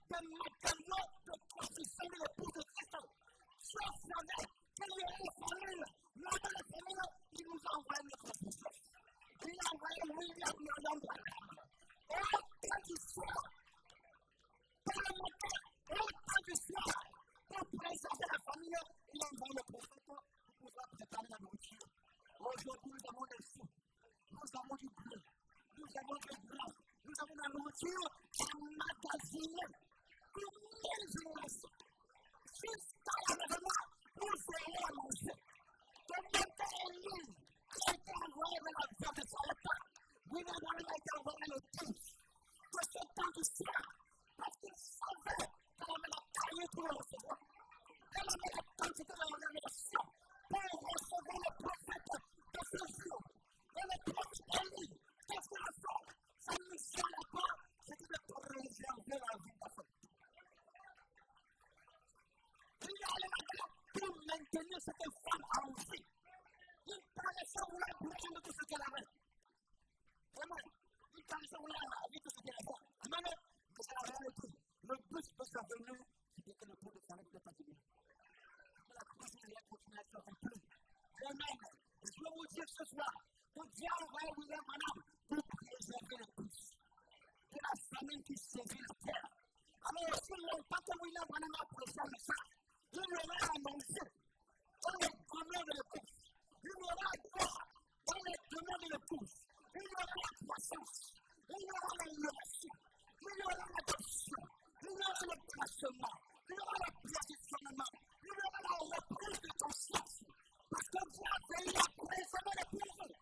des matériaux de construction de l'épouse de Christ. Dieu savait qu'il y avait une famille. Là dans la famille, il nous a envoyé notre fils. Il a envoyé William Branham. Et au temps du soir, pour le matin, et au temps du soir, pour préserver la famille, il a envoyé le prophète pour pouvoir préparer la nourriture. Aujourd'hui, nous avons des sous, nous avons du bleu, nous avons des blancs, nous avons la nourriture emmagasinée pour 1000 générations. Jusqu'à l'enlèvement, nous allons à manger. Le matin et nuit, a été envoyé vers la vie de Salata. William Branham a été envoyé le 10 de ce temps du soir, parce qu'il savait qu'elle avait la taille pour le recevoir. Elle avait la quantité de la révélation pour recevoir le prophète de ce jour. Et le prophète Élie, qu'est-ce qu'il a fait? Sa mission là-bas, c'était de préserver la vie de la femme. Il allait là-bas pour maintenir cette femme en vie. Il paraissait vouloir brûler de tout ce qu'elle avait. Vraiment, il paraissait vouloir la vie de ce qu'elle avait. Amen. Mais ça n'a rien été. Le but de sa venue, c'était que le pot de famille n'était pas fini. Que la cuisine allait continuer à se faire plus. Amen. Et je veux vous dire ce soir que Dieu a envoyé William Branham pour préserver le pouce. Pour la famille qui sévit la terre. Alors, s'il n'aime pas que William Branham a prêché le message, il l'aurait annoncé dans les demeures de l'épouse. Il aura droit dans les demeures de l'épouse. Il aura la croissance. Il aura l'innovation. Il aura l'adoption. Il aura le placement. Il aura le positionnement. Il aura la reprise de conscience. Parce que Dieu a veillé à préserver l'épouse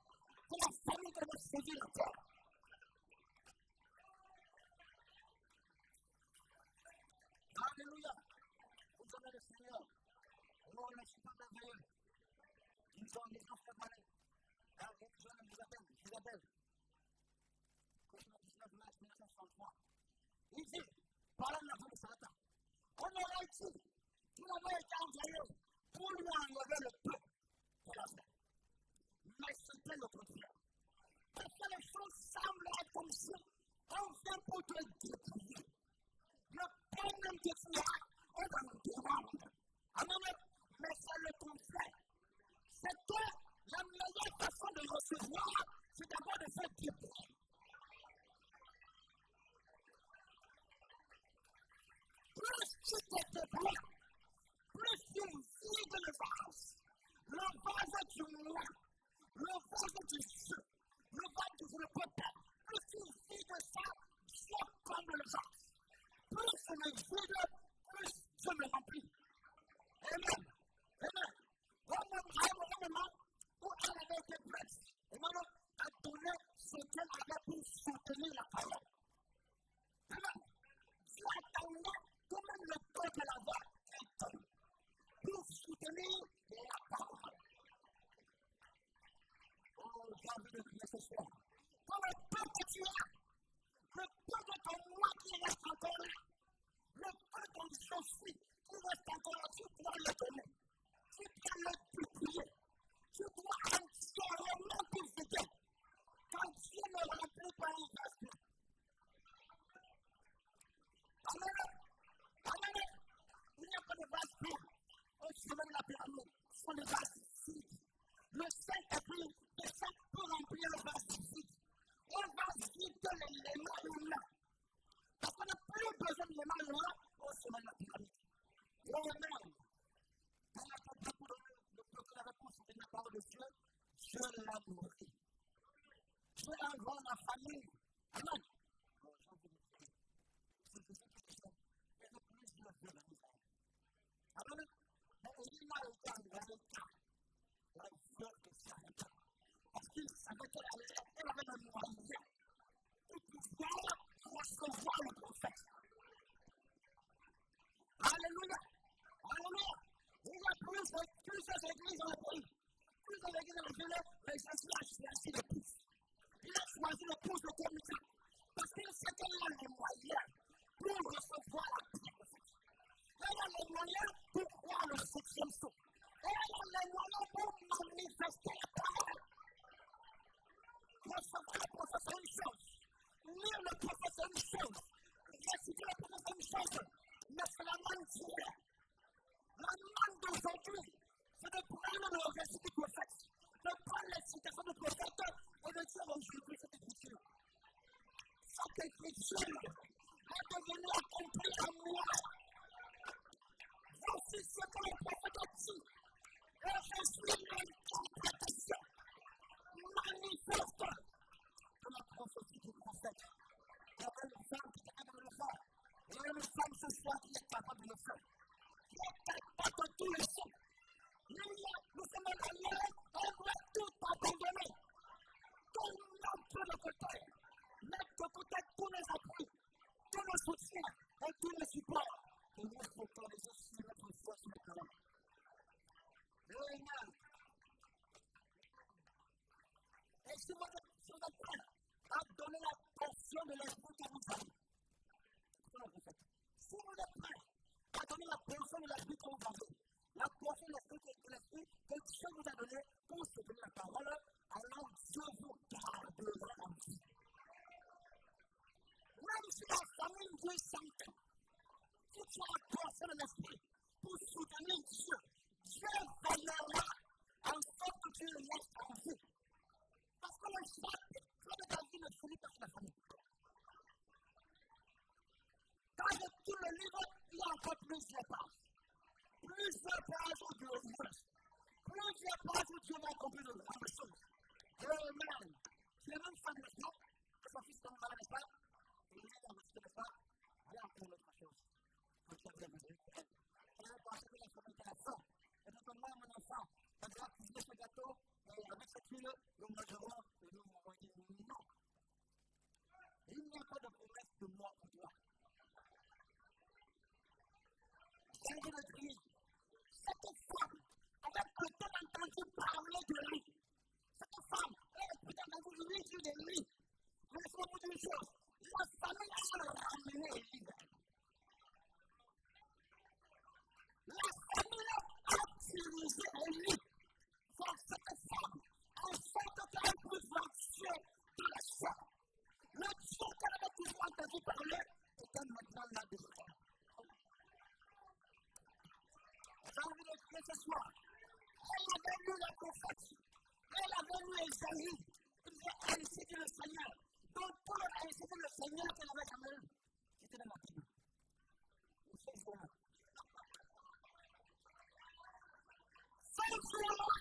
pour la famille de notre sévir la terre. Alléluia. Vous avez le Seigneur. Oh, je ne suis pas merveilleux. Ils ont les gens fait mal. Les jeunes Isabelle. Cosmo 19 mars 1963. Il dit, parlant de la vie de Satan, on aurait dit, nous avons été envoyés pour lui enlever le peu pour la faire. Mais c'était le contraire. Parce que les choses semblent être comme si on vient pour te détruire. Le pain même que tu as, on va nous demander. Amen. Mais c'est le contraire. C'est que la meilleure façon de recevoir, c'est d'abord de faire détruire. Plus tu te débrouilles, plus tu vides le vase du moi, le vase du jeu, le vase du peuple. Plus tu vides ça, Dieu comble le vase. Plus je me vide, plus je me remplis. Amen. Amen. Un moment où elle avait été prête, et maman a donné ce qu'elle avait pour soutenir la parole. Amen. Dieu attendait que même le peuple là-bas est pour soutenir la parole. Oh, j'ai envie de crier ce soir. Quand le peuple que tu as, le peuple de ton moi qui reste encore là, le peuple de ton Josué qui reste encore là, tu dois le donner. Tu dois le publier. Tu dois entièrement te vider. Quand Dieu ne remplit pas une vase. Amen. Amen. Il n'y a pas de vase plein. Au sommet de la pyramide, ce sont des vases vides. Le Saint-Esprit descend pour remplir le vase vide. On va vider les mains. Parce qu'on n'a plus besoin de les mains au sommet de la pyramide. Amen. Quand la peuple pour le peuple la réponse de la parole de Dieu, Dieu l'a nourri. Dieu envoie la famille. Amen. C'est ce que je fais. Et le plus de Dieu la misère. Elina était en Galata, la veuve de Sarepta, parce qu'il savait qu'elle avait le moyen pour pouvoir recevoir le prophète. Alléluia! Alléluia! Il y a plusieurs églises dans le pays. Plusieurs églises dans le pays, mais Jésus a choisi le pouce. Il a choisi le pouce de commission. Parce qu'il sait qu'elle a les moyens pour recevoir la prophète. Elle a les moyens pour croire le septième saut. Elle a les moyens pour manifester la parole. Recevoir le prophète, c'est une chose. Lire le prophète, c'est une chose. Réciter le prophète, c'est une chose. Mais c'est la manne d'hier. La manne d'aujourd'hui, c'est de prendre le récit du prophète, de prendre les citations du prophète et de dire aujourd'hui cette écriture. Cette écriture est devenue accomplie en moi. Voici ce que le prophète a dit. Et je suis l'interprétation manifeste de la prophétie du prophète. Il y a une femme qui est capable de le faire. Il y a une femme ce soir qui est capable de le faire. Qui est capable de tout laisser. Nous sommes en l'air, on doit tout abandonner. Tout mettre de côté. Mettre de côté tous les appuis, tous les soutiens et tous les supports. Et nous focaliser sur notre foi sur le talent. Amen. Et si vous êtes prêts à donner la portion de l'esprit que vous avez, si vous êtes prêts à donner la portion de l'esprit que vous avez, la portion de l'esprit que Dieu vous a donné pour se donner la parole, alors Dieu vous gardera en vie. Même si la famille Dieu s'entend, si tu as la portion de l'esprit pour soutenir Dieu, Dieu veillera en sorte que tu le laisses en vie. Parce que le chapitre de ta vie ne finit pas sur la famille. Quand je tourne le livre, il y a encore plusieurs pages. Plusieurs pages où Dieu reste. Plusieurs pages où Dieu va accomplir de grandes choses. Amen. Tu es même fan de ça, que son fils tombe malade, n'est-ce pas? Et il est dans le ciel, n'est-ce pas? Voilà encore l'autre chose. Quand tu as bien vu, elle a pensé que la famille était à la fin. Et donc, moi, mon enfant, on va cuisiner ce gâteau, et avec cette huile, nous mangerons, et nous m'avons dit non. Il n'y a pas de promesse de mort pour toi. Changez de vie. Cette femme avait peut-être entendu parler de lui. Cette femme avait peut-être entendu dire de lui. Mais laissez-moi vous dire une chose. La famille a ramené Élie. La famille a utilisé Élie pour cette femme en sorte qu'elle puisse marcher dans la foi. Le Dieu qu'elle avait toujours entendu parler était maintenant là devant. J'ai envie de crier ce soir. Elle avait lu la prophète. Elle avait lu Isaïe. Il disait, ainsi dit le Seigneur. Donc, pour ainsi dit le Seigneur qu'elle avait jamais lu. C'était dans la Bible. Ce jour-là. Ce jour-là,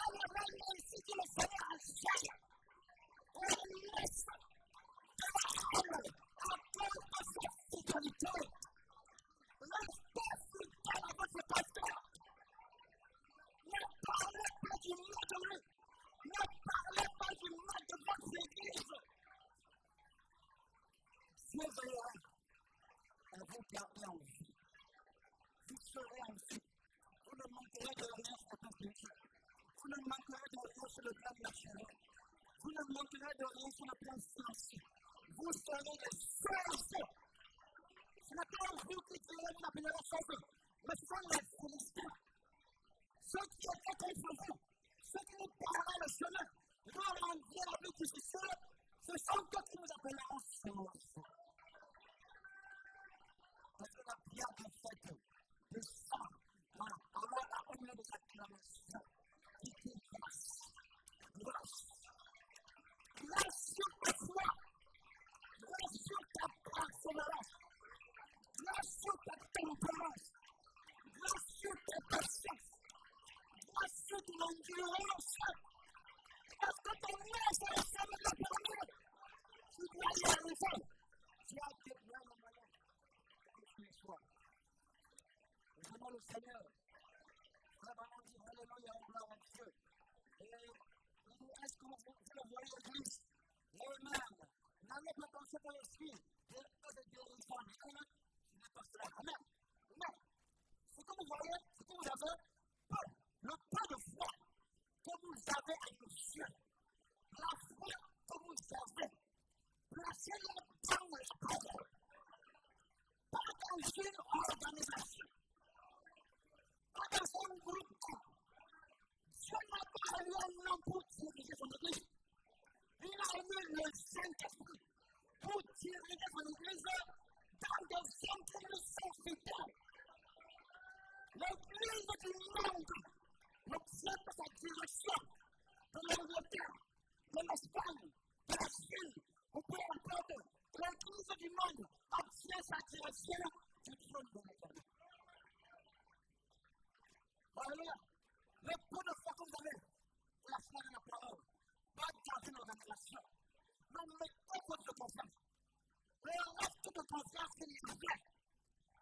elle avait lu ainsi dit le Seigneur à Isaïe. Elle laisse parole à cause de sa fidélité. Restez fidèle à votre pasteur. Ne parlez pas du mal de lui. Ne parlez pas du mal de votre église. Dieu veillera à vous garder en vie. Vous serez en vie. Vous ne manquerez de rien sur le plan spirituel. Vous ne manquerez de rien sur le plan naturel. Vous ne manquerez de rien sur le plan financier. Vous serez des sauvés. Ce n'est pas vous qui direz vous appellerez sauvés, mais ce sont les Philistins. Ceux qui étaient contre vous, ceux qui nous parlent le chemin, nous rendirent la vie difficile, ce sont eux qui nous appelleront sauvés. Parce que la prière de fête descend alors à une des acclamations qui dit grâce. Grâce. Grâce sur ta foi. Grâce sur ta persévérance. Grâce sur ta tempérance. Grâce sur ta patience. Grâce sur ton endurance. Parce que ton nom est la femme de la parole. Tu dois y arriver. Tu as des plans en malheur. Que tu y sois. Je demande au Seigneur Alléluia, gloire à Dieu. Est-ce que vous le voyez, l'église? Amen. N'allez pas penser dans l'esprit que c'est dirigeant. Ce n'est pas cela. Amen. Non. Ce que vous voyez, ce que vous avez, le peu de foi que vous avez à nos yeux, la foi que vous avez, placez-la dans la parole. Pas dans une organisation. Pas dans un groupe. Dieu n'a pas élu un homme pour diriger son église. Il a élu le Saint-Esprit pour diriger son église dans des hommes qui lui sont fidèles. L'église du monde n'observe sa direction de l'Angleterre, de l'Espagne, de la Chine, ou peu importe. L'église du monde observe sa direction du trône de l'Éternel. Alléluia. Le peu de foi que vous avez, la foi de la parole, pas dans une organisation. Non, mettez votre confiance. Le reste de confiance qu'il y a fait.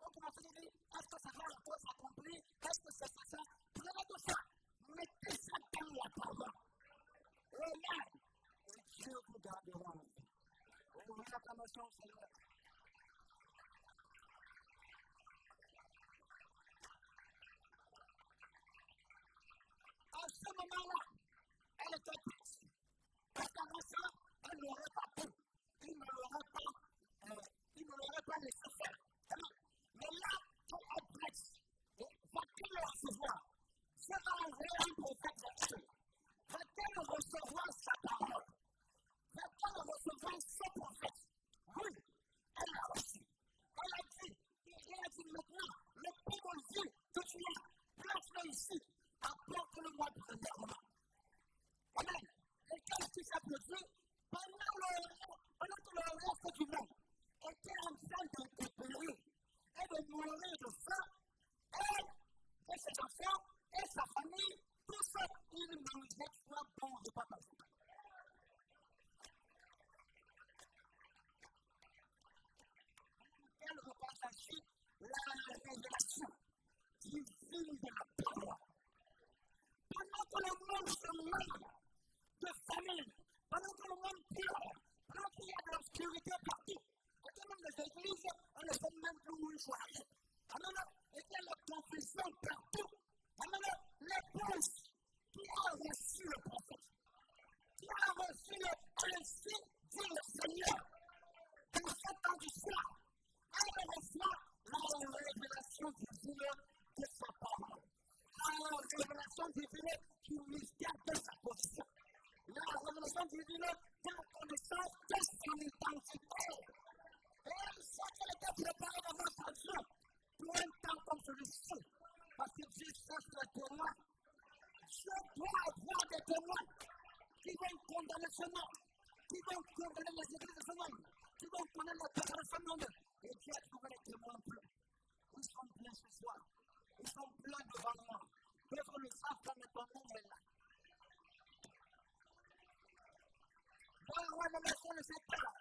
On commence à dire, est-ce que ça va encore s'accomplir? Est-ce que c'est ça? Prenez tout ça. Mettez ça dans la parole. Amen. Et Dieu vous gardera. Ouvrez l'acclamation au Seigneur. À ce moment-là, elle était triste. Parce qu'avant ça, elle n'aurait pas pu. Il ne l'aurait pas laissé faire. Mais là, elle est triste. Va-t-elle le recevoir? Dieu va envoyer un prophète là-dessus. Va-t-elle recevoir sa parole? Va-t-elle recevoir ce prophète? Oui, elle l'a reçu. Elle a dit maintenant, le peu de vie que tu as, place-le ici. Apporte-le-moi premièrement. Amen. Et qu'est-ce qui s'est produit? Pendant que le reste du monde était en train de périr et de mourir de faim, elle et ses enfants et sa famille, tous ils mangeaient 3 bons repas par jour. Elle repasse ensuite la révélation divine de la parole. Pendant que le monde se meurt de famine, pendant que le monde pleure, pendant qu'il y a de l'obscurité partout, et que même les églises, on ne sait même plus où il faut aller. Amen. Et qu'il y a la confusion partout. Amen. L'épouse qui a reçu le prophète, qui a reçu le ainsi dit le Seigneur, dans 7 ans du soir, elle reçoit la révélation divine de sa parole. La révélation divine du mystère de sa position. La révélation divine de la connaissance de son identité. Et elle sait qu'elle était préparée devant sa Dieu pour un temps comme celui-ci. Parce que Dieu cherche les témoins. Dieu doit avoir des témoins qui vont condamner ce monde, qui vont condamner les églises de ce monde, qui vont condamner les personnes de ce monde. Et Dieu a trouvé les témoins pleins. Ils sont pleins ce soir. Ils sont pleins devant moi. Peut-être le savent quand ton nom est là. Dans la révélation de cette heure,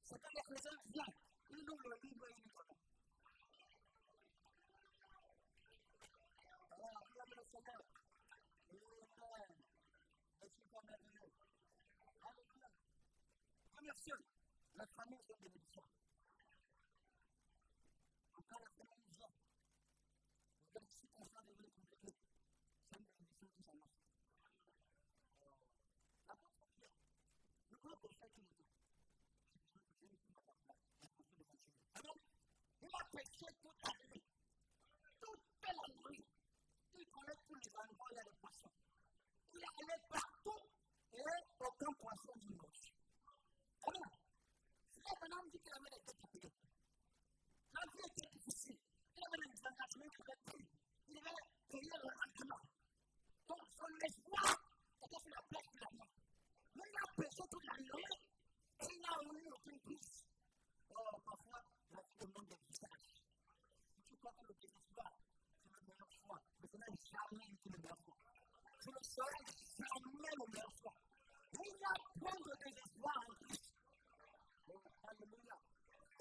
c'est quand les chrétiens viennent, ils ouvrent le livre et ils nous connaissent. Alors, acclame le Seigneur. Amen. Et tu peux merveilleux. Alléluia. Remerciez la famille de bénédiction. Encore la famille de Dieu. Vous êtes si confiants de vous compliquer. C'est une bénédiction qui s'annonce. L'apôtre Pierre, le grand prophète qu'il était. Alors, il a prêché toute la nuit. Toute la nuit. Il connaît tous les endroits où il y a des poissons. Il est allé partout et aucun poisson du monde. Alors, si un homme dit qu'il avait été fatigué, la vie était difficile. Il avait des engagements qu'il avait pris. Il devait payer le rendement. Donc, son espoir était sur la place de la mort. Mais il a prêché toute la nuit et il n'a eu aucune prise. Oh, parfois, la vie demande des visages. Si tu crois que le désespoir, c'est la meilleure foi, mais ce n'est jamais été le meilleur foi. Je ne serai jamais le meilleur foi. Il y a point de désespoir en Christ. Oh, alléluia.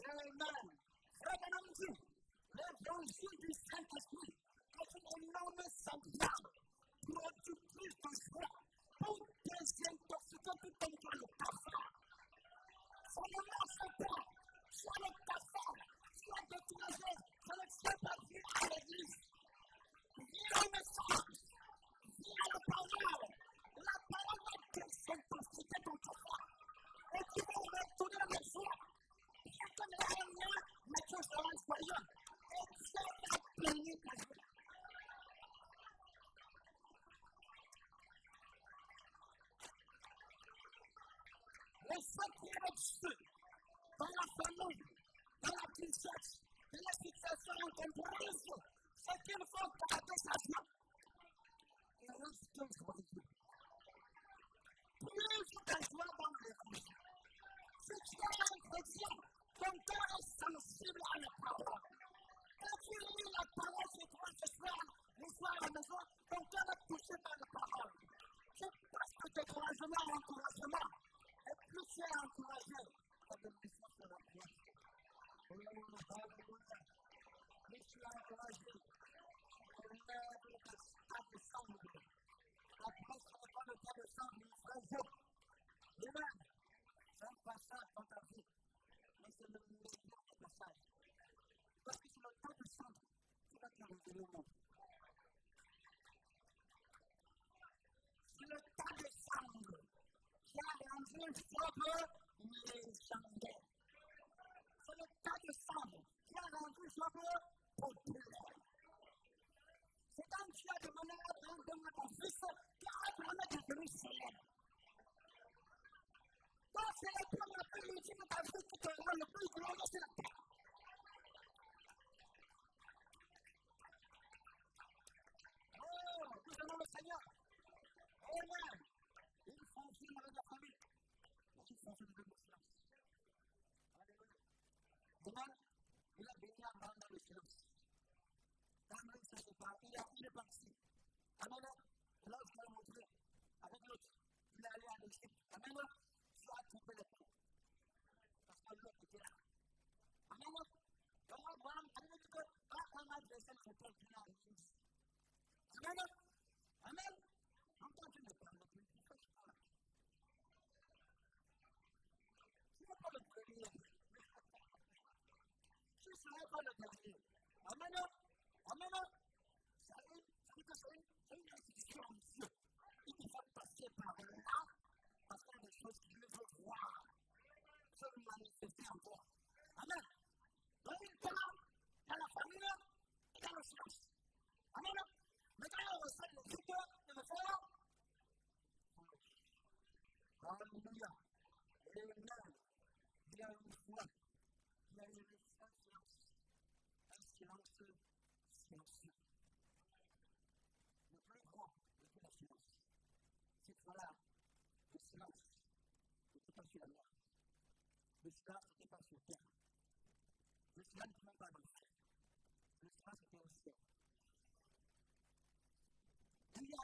Amen. Frère Branham dit, l'évangile du Saint-Esprit est une énorme semblable pour church, les situations incomprises, ce qu'il faut garder sa joie. Et restez joyeux. Plus ta joie dans l'église. Si tu es un chrétien, ton cœur est sensible à la parole. Quand tu lis la parole chez toi ce soir, le soir à la maison, ton cœur est touché par la parole. C'est parce que tu es encouragement. Et plus tu es encouragé, ta bénédiction sera bien. Alléluia. Plus tu es encouragé, tu lèves ta table sangle. Après, ce n'est pas le tas de sang du frère Job. Amen. C'est un passage dans ta vie. Mais c'est le meilleur passage. Parce que c'est le tas de sang qui va te révéler au monde. C'est le tas de sang qui a rendu Job légendaire. C'est le tas de sang qui a rendu Job populaire. C'est quand tu as demandé à Abraham de ton fils qu'Abraham est devenu célèbre. Donc c'est la première priorité de ta vie qui te rend le plus glorieux sur la terre. Oh, nous aimons le Seigneur. Amen. Il fonctionne avec la famille. Il fonctionne avec le silence. Alléluia. Amen. Il a béni Abraham dans le silence. Amen, ça se passe. Il est parti. Amen. Et là, je vais vous montrer. Avec l'autre, il est allé à l'Égypte. Amen. Tu as coupé les ponts. Parce que l'autre était là. Amen. Donc, Abraham, il dit que Abraham a dressé le pont qui l'a réussi. Amen. Amen. En tant que ne parle plus, il faut que tu parles. Tu n'es pas le premier. Tu ne seras pas le dernier. Amen. Amen. Ça veut dire que c'est une institution en Dieu. Il faut passer par là parce qu'il y a des choses qu'il veut voir, se manifester encore. Amen. Donc il parle dans la famille et dans le silence. Amen. Maintenant on reçoit le fruit de le faire. Alléluia. Amen. Il y a une foi. Il y a une silence. Un silence silencieux. Le plus grand était le silence. Cette fois-là, le silence n'était pas sur la mer. Le silence n'était pas sur terre. Le silence n'était même pas dans le ciel. Le silence était au ciel. Il y a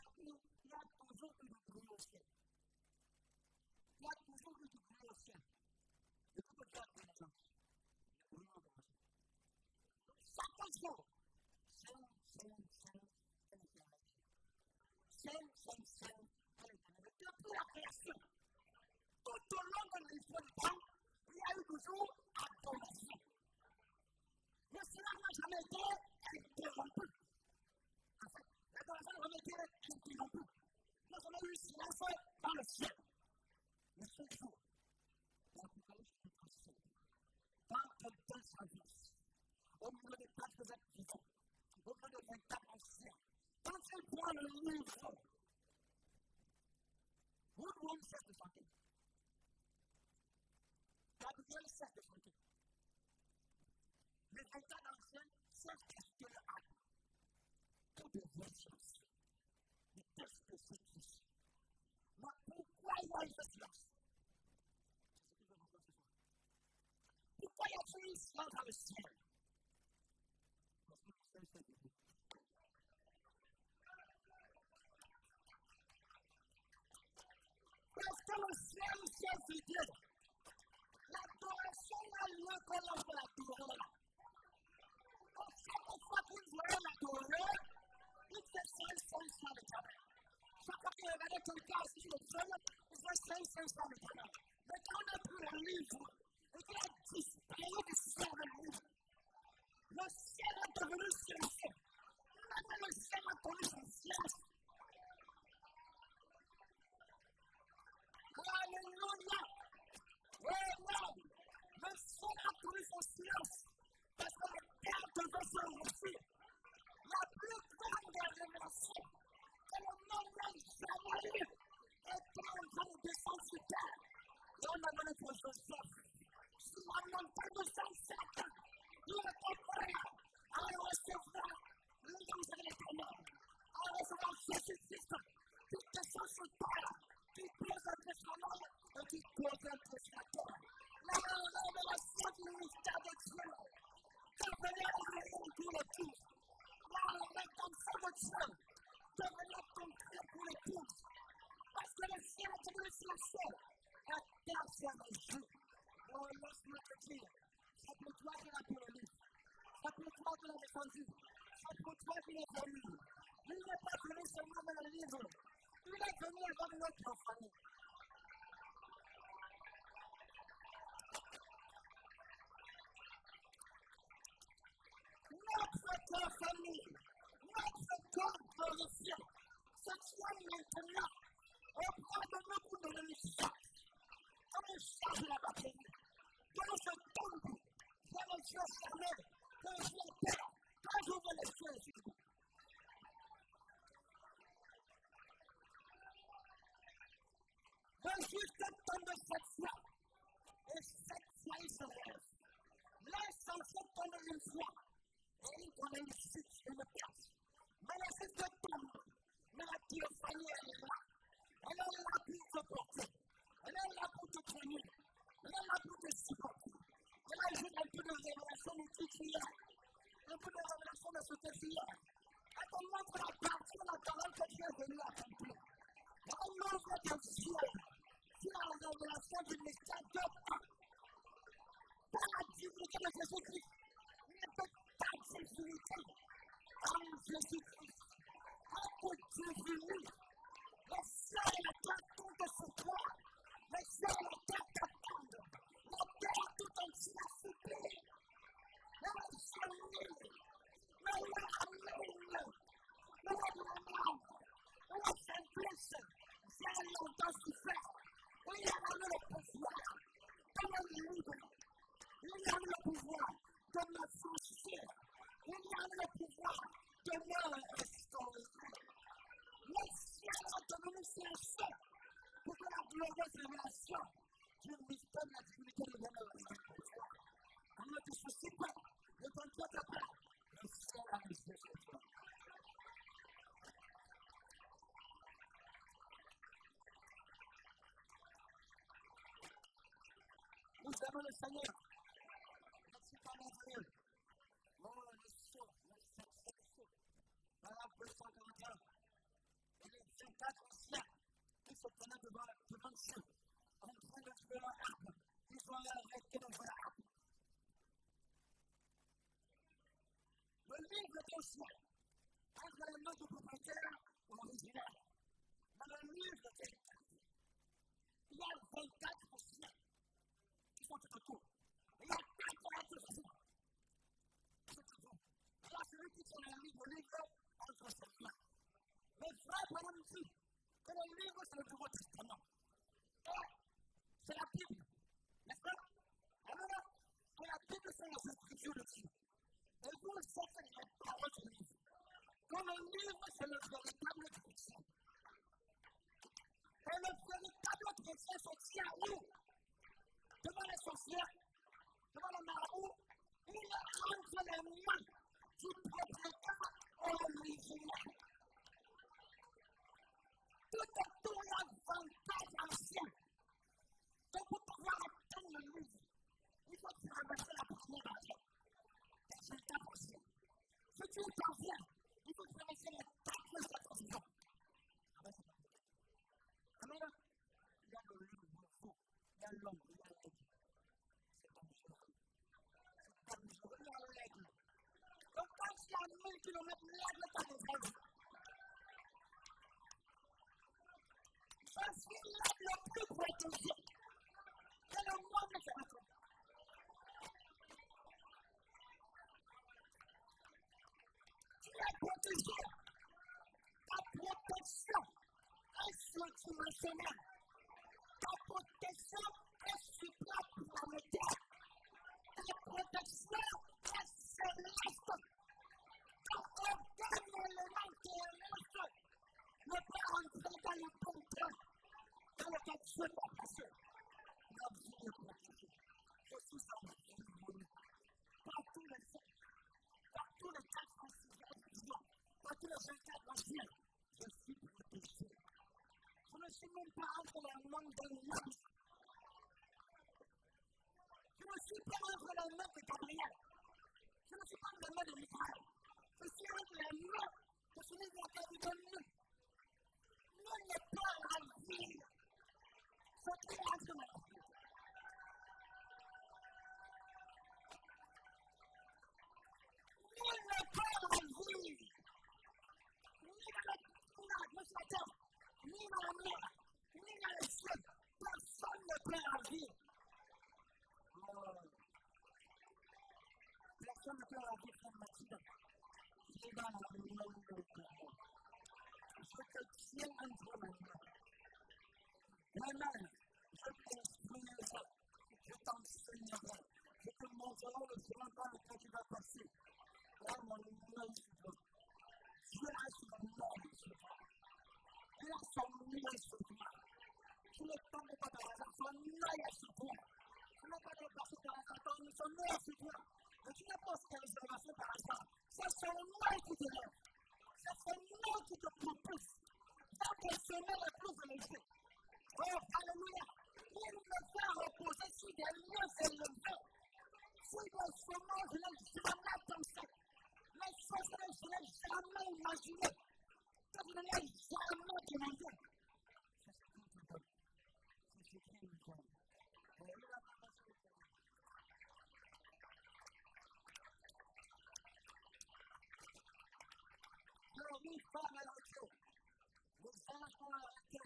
toujours eu du bruit au ciel. Il y a toujours eu du bruit au ciel. Et tout peut faire une chance. Le bruit au ciel. Chaque jour, depuis la création, tout au long de l'histoire du temps, il y a eu toujours adoration. Le silence n'a jamais été interrompu. En fait, l'adoration n'a jamais été interrompue. Nous avons eu silence dans le ciel. Mais ce jour, l'Apocalypse est passé. Dans quelqu'un s'avance, au milieu des pages de cette prison, au milieu des 24 anciens, quand il prend le livre, Woodrow cesse de chanter. Gabriel cesse de chanter. Les 24 anciens cessent d'acheter le âme. Tout devient silence. Les textes de ce Christ. Mais pourquoi il y a eu ce silence? C'est ce que je vous dis ce soir. Pourquoi y a-t-il eu silence dans le ciel? Parce que le ciel s'est debout. Parce que le ciel s'est vidé. L'adoration n'a lieu que lors de l'adorer. Donc, chaque fois qu'il voyait l'adorer, il fait saint l'éternel. Chaque fois qu'il regardait quelqu'un assis sur le trône, il fait saint l'éternel. Mais quand on a pris le livre, et qu'il a disparu du ciel le livre, le ciel est devenu silencieux. Maintenant, le ciel a connu son silence. Alléluia! Amen! Le ciel a connu son silence parce que le Père devait se réussir. La plus grande des révélations que le monde n'a jamais eue est en train de descendre sur terre. Et on a donné pour Joseph sur la montagne de Saint-Satan. Il était prêt à recevoir l'Église de l'Éternel, à recevoir Jésus-Christ qui descend sur terre, qui pose un peu son nom et qui pose un peu sa terre. La révélation du mystère de Dieu, devenir la raison pour les tous. La rédemption de Dieu, devenir concret pour les tous. Parce que le ciel est devenu silencieux, la terre s'est réjouie. Oh, laisse-moi te dire, c'est pour toi qu'il a pris le livre. C'est pour toi qu'il a défendu. C'est pour toi qu'il est venu. Il n'est pas venu seulement dans le livre. Il est venu avec notre famille. Notre famille, notre corps glorifié, se tient maintenant auprès de nous pour nous donner chasse. Comme une charge de la batterie. Dans ce temple, dans les yeux fermés, quand je l'entends, quand j'ouvre les yeux, le juste tombe cette fois, et cette fois il se lève. L'essentiel tombe une fois, et il connaît une chute, une place. Mais la chute tombe, mais la théophanie est là. Elle est là pour te porter, elle est là pour te tenir, elle est là pour te supporter. Elle ajoute un peu de révélation de tout hier, un peu de révélation de ce que tu es. Elle te montre la partie de la parole que tu es venu accomplir. Elle montre tes yeux sur la révélation du mystère de Dieu. Par la divinité de Jésus-Christ, mais de ta divinité en Jésus-Christ. En toute divinité, le ciel et la terre comptent sur toi. Le ciel et la terre t'attendent. La terre tout entière supplie. La famille, la amour, la simplice, j'ai longtemps souffert. Il y a le pouvoir de me libérer. Il y a le pouvoir de me franchir. Il y a le pouvoir de me restaurer. Le ciel est devenu silencieux pour que la glorieuse révélation du mystère de la divinité devienne la toi. Ne te soucie pas, ne t'inquiète pas. Le ciel a les yeux sur toi. Nous aimons le Seigneur. Merci par mon Dieu. Oh, le saut, le saut. Voilà, 241. Et les 24 anciens qui se tenaient devant le ciel, en train de jouer leur harpe. Ils ont arrêté de jouer leur harpe. Le livre est au ciel, entre les mains du propriétaire original. Dans le livre est écrit. Il y a 24 anciens qui sont tout autour. Il y a 4 anciens. Il y a celui qui tient le livre entre ses mains. Mais frère, madame, dit que le livre, c'est le Nouveau Testament. Et c'est la Bible. N'est-ce pas? Alors, que la Bible, c'est les Écritures de Dieu. Et vous, c'est les paroles du livre. Que le livre, c'est le véritable chrétien. Et le véritable chrétien se tient où? Devant les sorcières, devant le marabout, il est entre les mains du propriétaire original. Tout autour, il y a 24 anciens. Donc, pour pouvoir atteindre le livre, il faut traverser la première barrière. Les 24 anciens. Si tu y parviens, il faut traverser les 4 circoncisions. Amen. Il y a le livre, il y a l'homme, il y a l'aigle. C'est dangereux. C'est dangereux, il y a l'aigle. Donc, quand il y a 1000 km, l'aigle n'est pas devant vous. Je suis l'aigle le plus protégé. Et le monde ne fait pas. Tu es protégé. Ta protection est surdimensionnelle. Ta protection est supraplanétaire. Ta protection est céleste. Aucun élément terrestre ne peut entrer dans le contrat dans lequel Dieu t'a placé. La vie est protégée. Je suis en vie. Pas tous les ans, dans tous les cas considérés du vivant, dans tous les interventions, je suis protégé. Je ne suis même pas entre les mains d'un homme. Je ne suis pas entre les mains de Gabriel. Je ne suis pas entre les mains de Michael. Je suis entre les mains de celui qui a donné nous. Nous n'est pas à vie. C'est très entre mes mains. Nous n'est pas à vie. Ni dans l'administrateur, ni dans la mer, ni dans les cieux. Personne ne peut à vie. Personne ne peut à vie faire l'accident. Je suis dans la main de Dieu. Je te tiens entre mes mains. Amen. Je t'instruirai. Je t'enseignerai. Je te montrerai le chemin par lequel tu vas passer. Là, mon œil sur toi. Dieu a son œil sur toi. Il a son œil sur toi. Tu ne tombes pas par hasard, son œil est sur toi. Tu n'es pas dépassé par hasard, son œil est sur toi. Et tu n'es pas observation par hasard. C'est son œil qui te lève. C'est son œil qui te propulse. Dans tes chemins les plus élevés. Oh, alléluia. Il me fait reposer sur des lieux élevés. Sur des chemins, je n'ai jamais pensé. Les choses que je n'ai jamais imaginées. Que je n'ai jamais demandé. C'est ce qui me donne. Les femmes à l'arrêté. Les anges ont arrêté.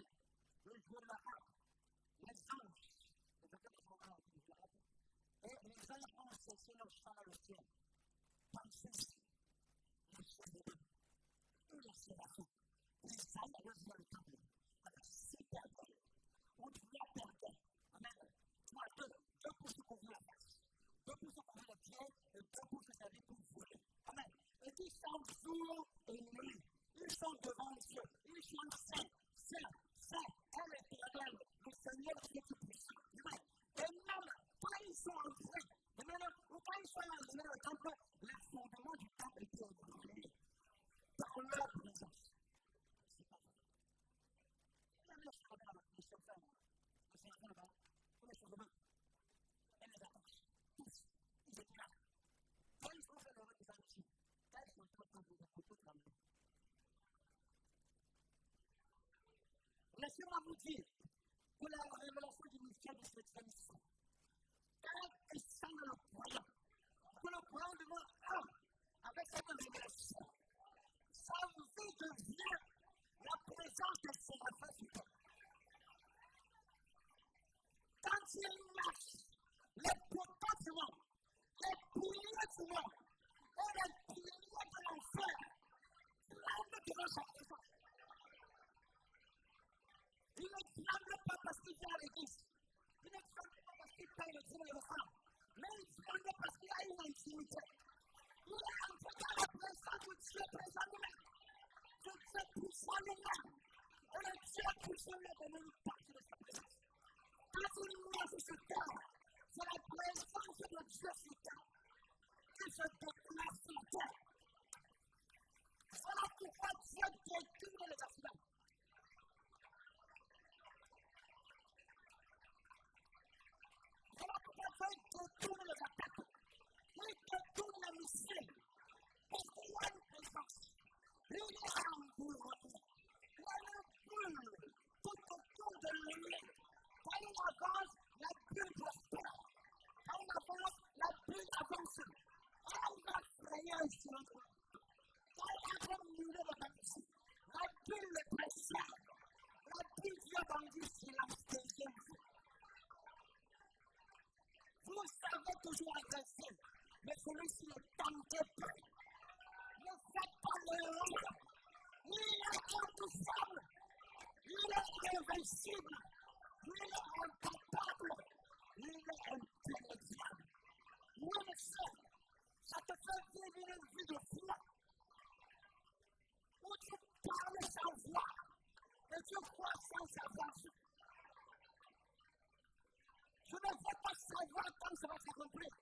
Le jour de la harpe. Les anges. Et les anges ont cessé leur chant dans le ciel. Pensez-y. Les chevaliers. Et les séraphins. Les anges reviennent le temple. Avec 6 perdants. Ou 3 perdants. Amen. 3, 2 pour se couvrir la face. 2 pour se couvrir les pieds. Et 2 pour se servir pour voler. Amen. Et ils chantent jour et nuit. Ils sont devant Dieu. Ils chantent saint, saint, saint. Elle est éternelle. Le Seigneur qui est tout puissant. Amen. Et même quand ils sont entrés, ou quand ils sont entrés dans le temple, les fondements du temple étaient ébranlés par leur présence. C'est pas vrai. La même chose avec les chauffeurs. Les chauffeurs là-bas, les chauffeurs. Elle les accroche. Tous. Ils étaient là. Quand ils sont fait le rôle des anges, quand ils sont en train de couper de la main. Laissez-moi vous dire que la révélation du mystère du septième sang, quand il sent le croyant, que le croyant demande avec cette révélation, sa vie devient la présence de séraphins sur terre. Quand il marche, les potents du monde, les piliers du monde et les piliers de l'enfer tremblent devant sa présence. Il ne tremble pas parce qu'il vient à l'église. Il ne tremble pas parce qu'il paye le dîme et le sang. Mais il tremble parce qu'il a une intimité. Il est entré dans la présence de Dieu présent lui-même. De Dieu puissant lui-même. Et le Dieu puissant lui a donné une partie de sa présence. Quand il marche sur terre, c'est la présence de Dieu sur terre qui se déplace sur terre. Voilà pourquoi Dieu détruit les accidents. Voilà pourquoi Dieu détourne les attaques. Il détourne les missiles. Parce qu'il y a une présence. Il y a un environnement. Il y a une bulle tout autour de lui. Quand il avance, la bulle prospère. Quand il avance, la bulle avance. Quand il va frayer un silence, quand il va mourir de la musique, la bulle le précède. La bulle vient dans le silence deuxième fois. Vous savez toujours agresser, mais celui-ci ne tentez pas. Ne faites pas l'erreur. Il est intouchable. Il est invincible. Il est incapable. Il est impénétrable. Oui, monsieur, ça te fait vivre une vie de foi. Où tu parles sans voix et tu crois sans savoir. Je ne veux pas savoir quand ça va s'accomplir.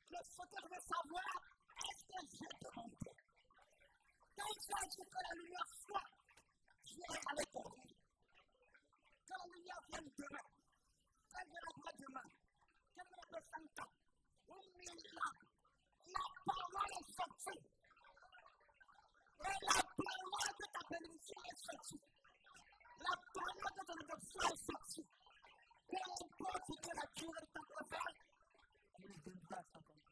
ce que je veux savoir, est-ce que j'ai demandé? Quand il s'agit que la lumière soit, je vais aller pour lui. Que la lumière vienne demain. Qu'elle vienne après-demain. Qu'elle vienne après 5 ans. Au milieu, la parole est sortie. Et la parole de ta bénédiction est sortie. La parole de ton adoption est sortie. Peu importe ce que la durée de ton prophète, il viendra s'accomplir.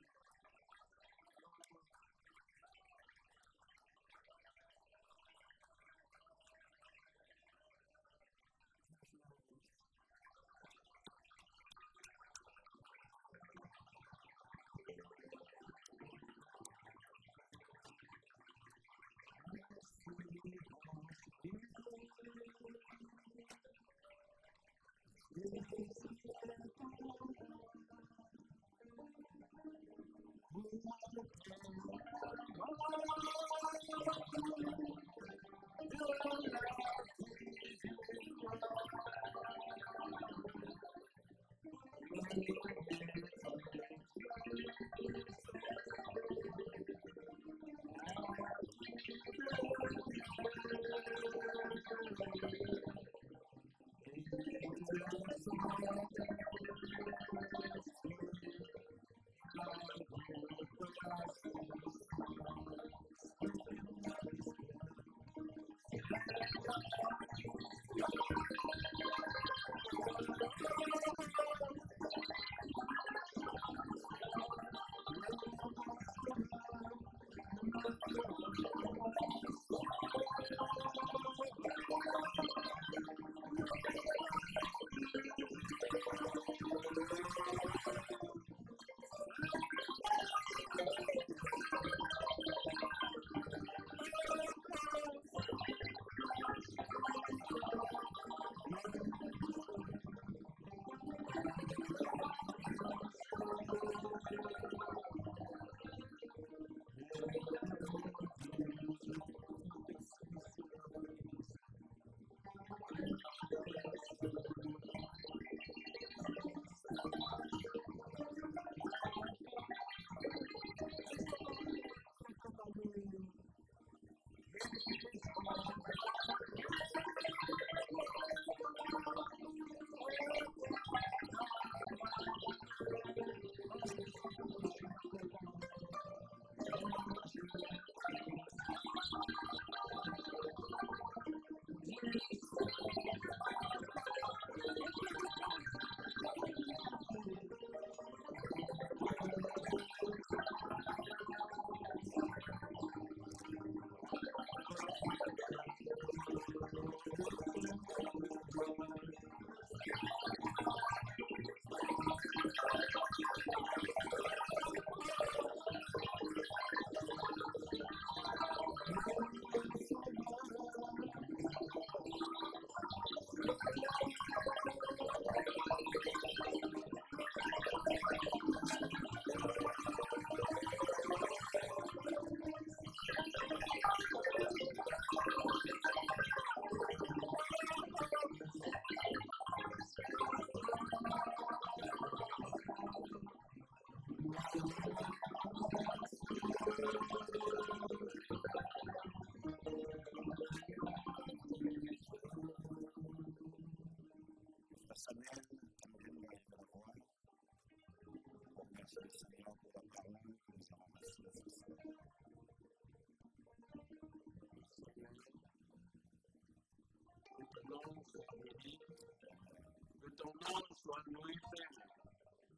Que ton nom soit glorifié,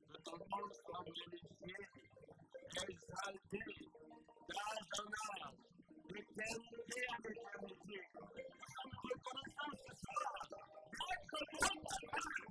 que ton nom soit magnifié, exalté dans un âge, d'éternité en éternité. Nous sommes reconnaissants ce soir d'être notre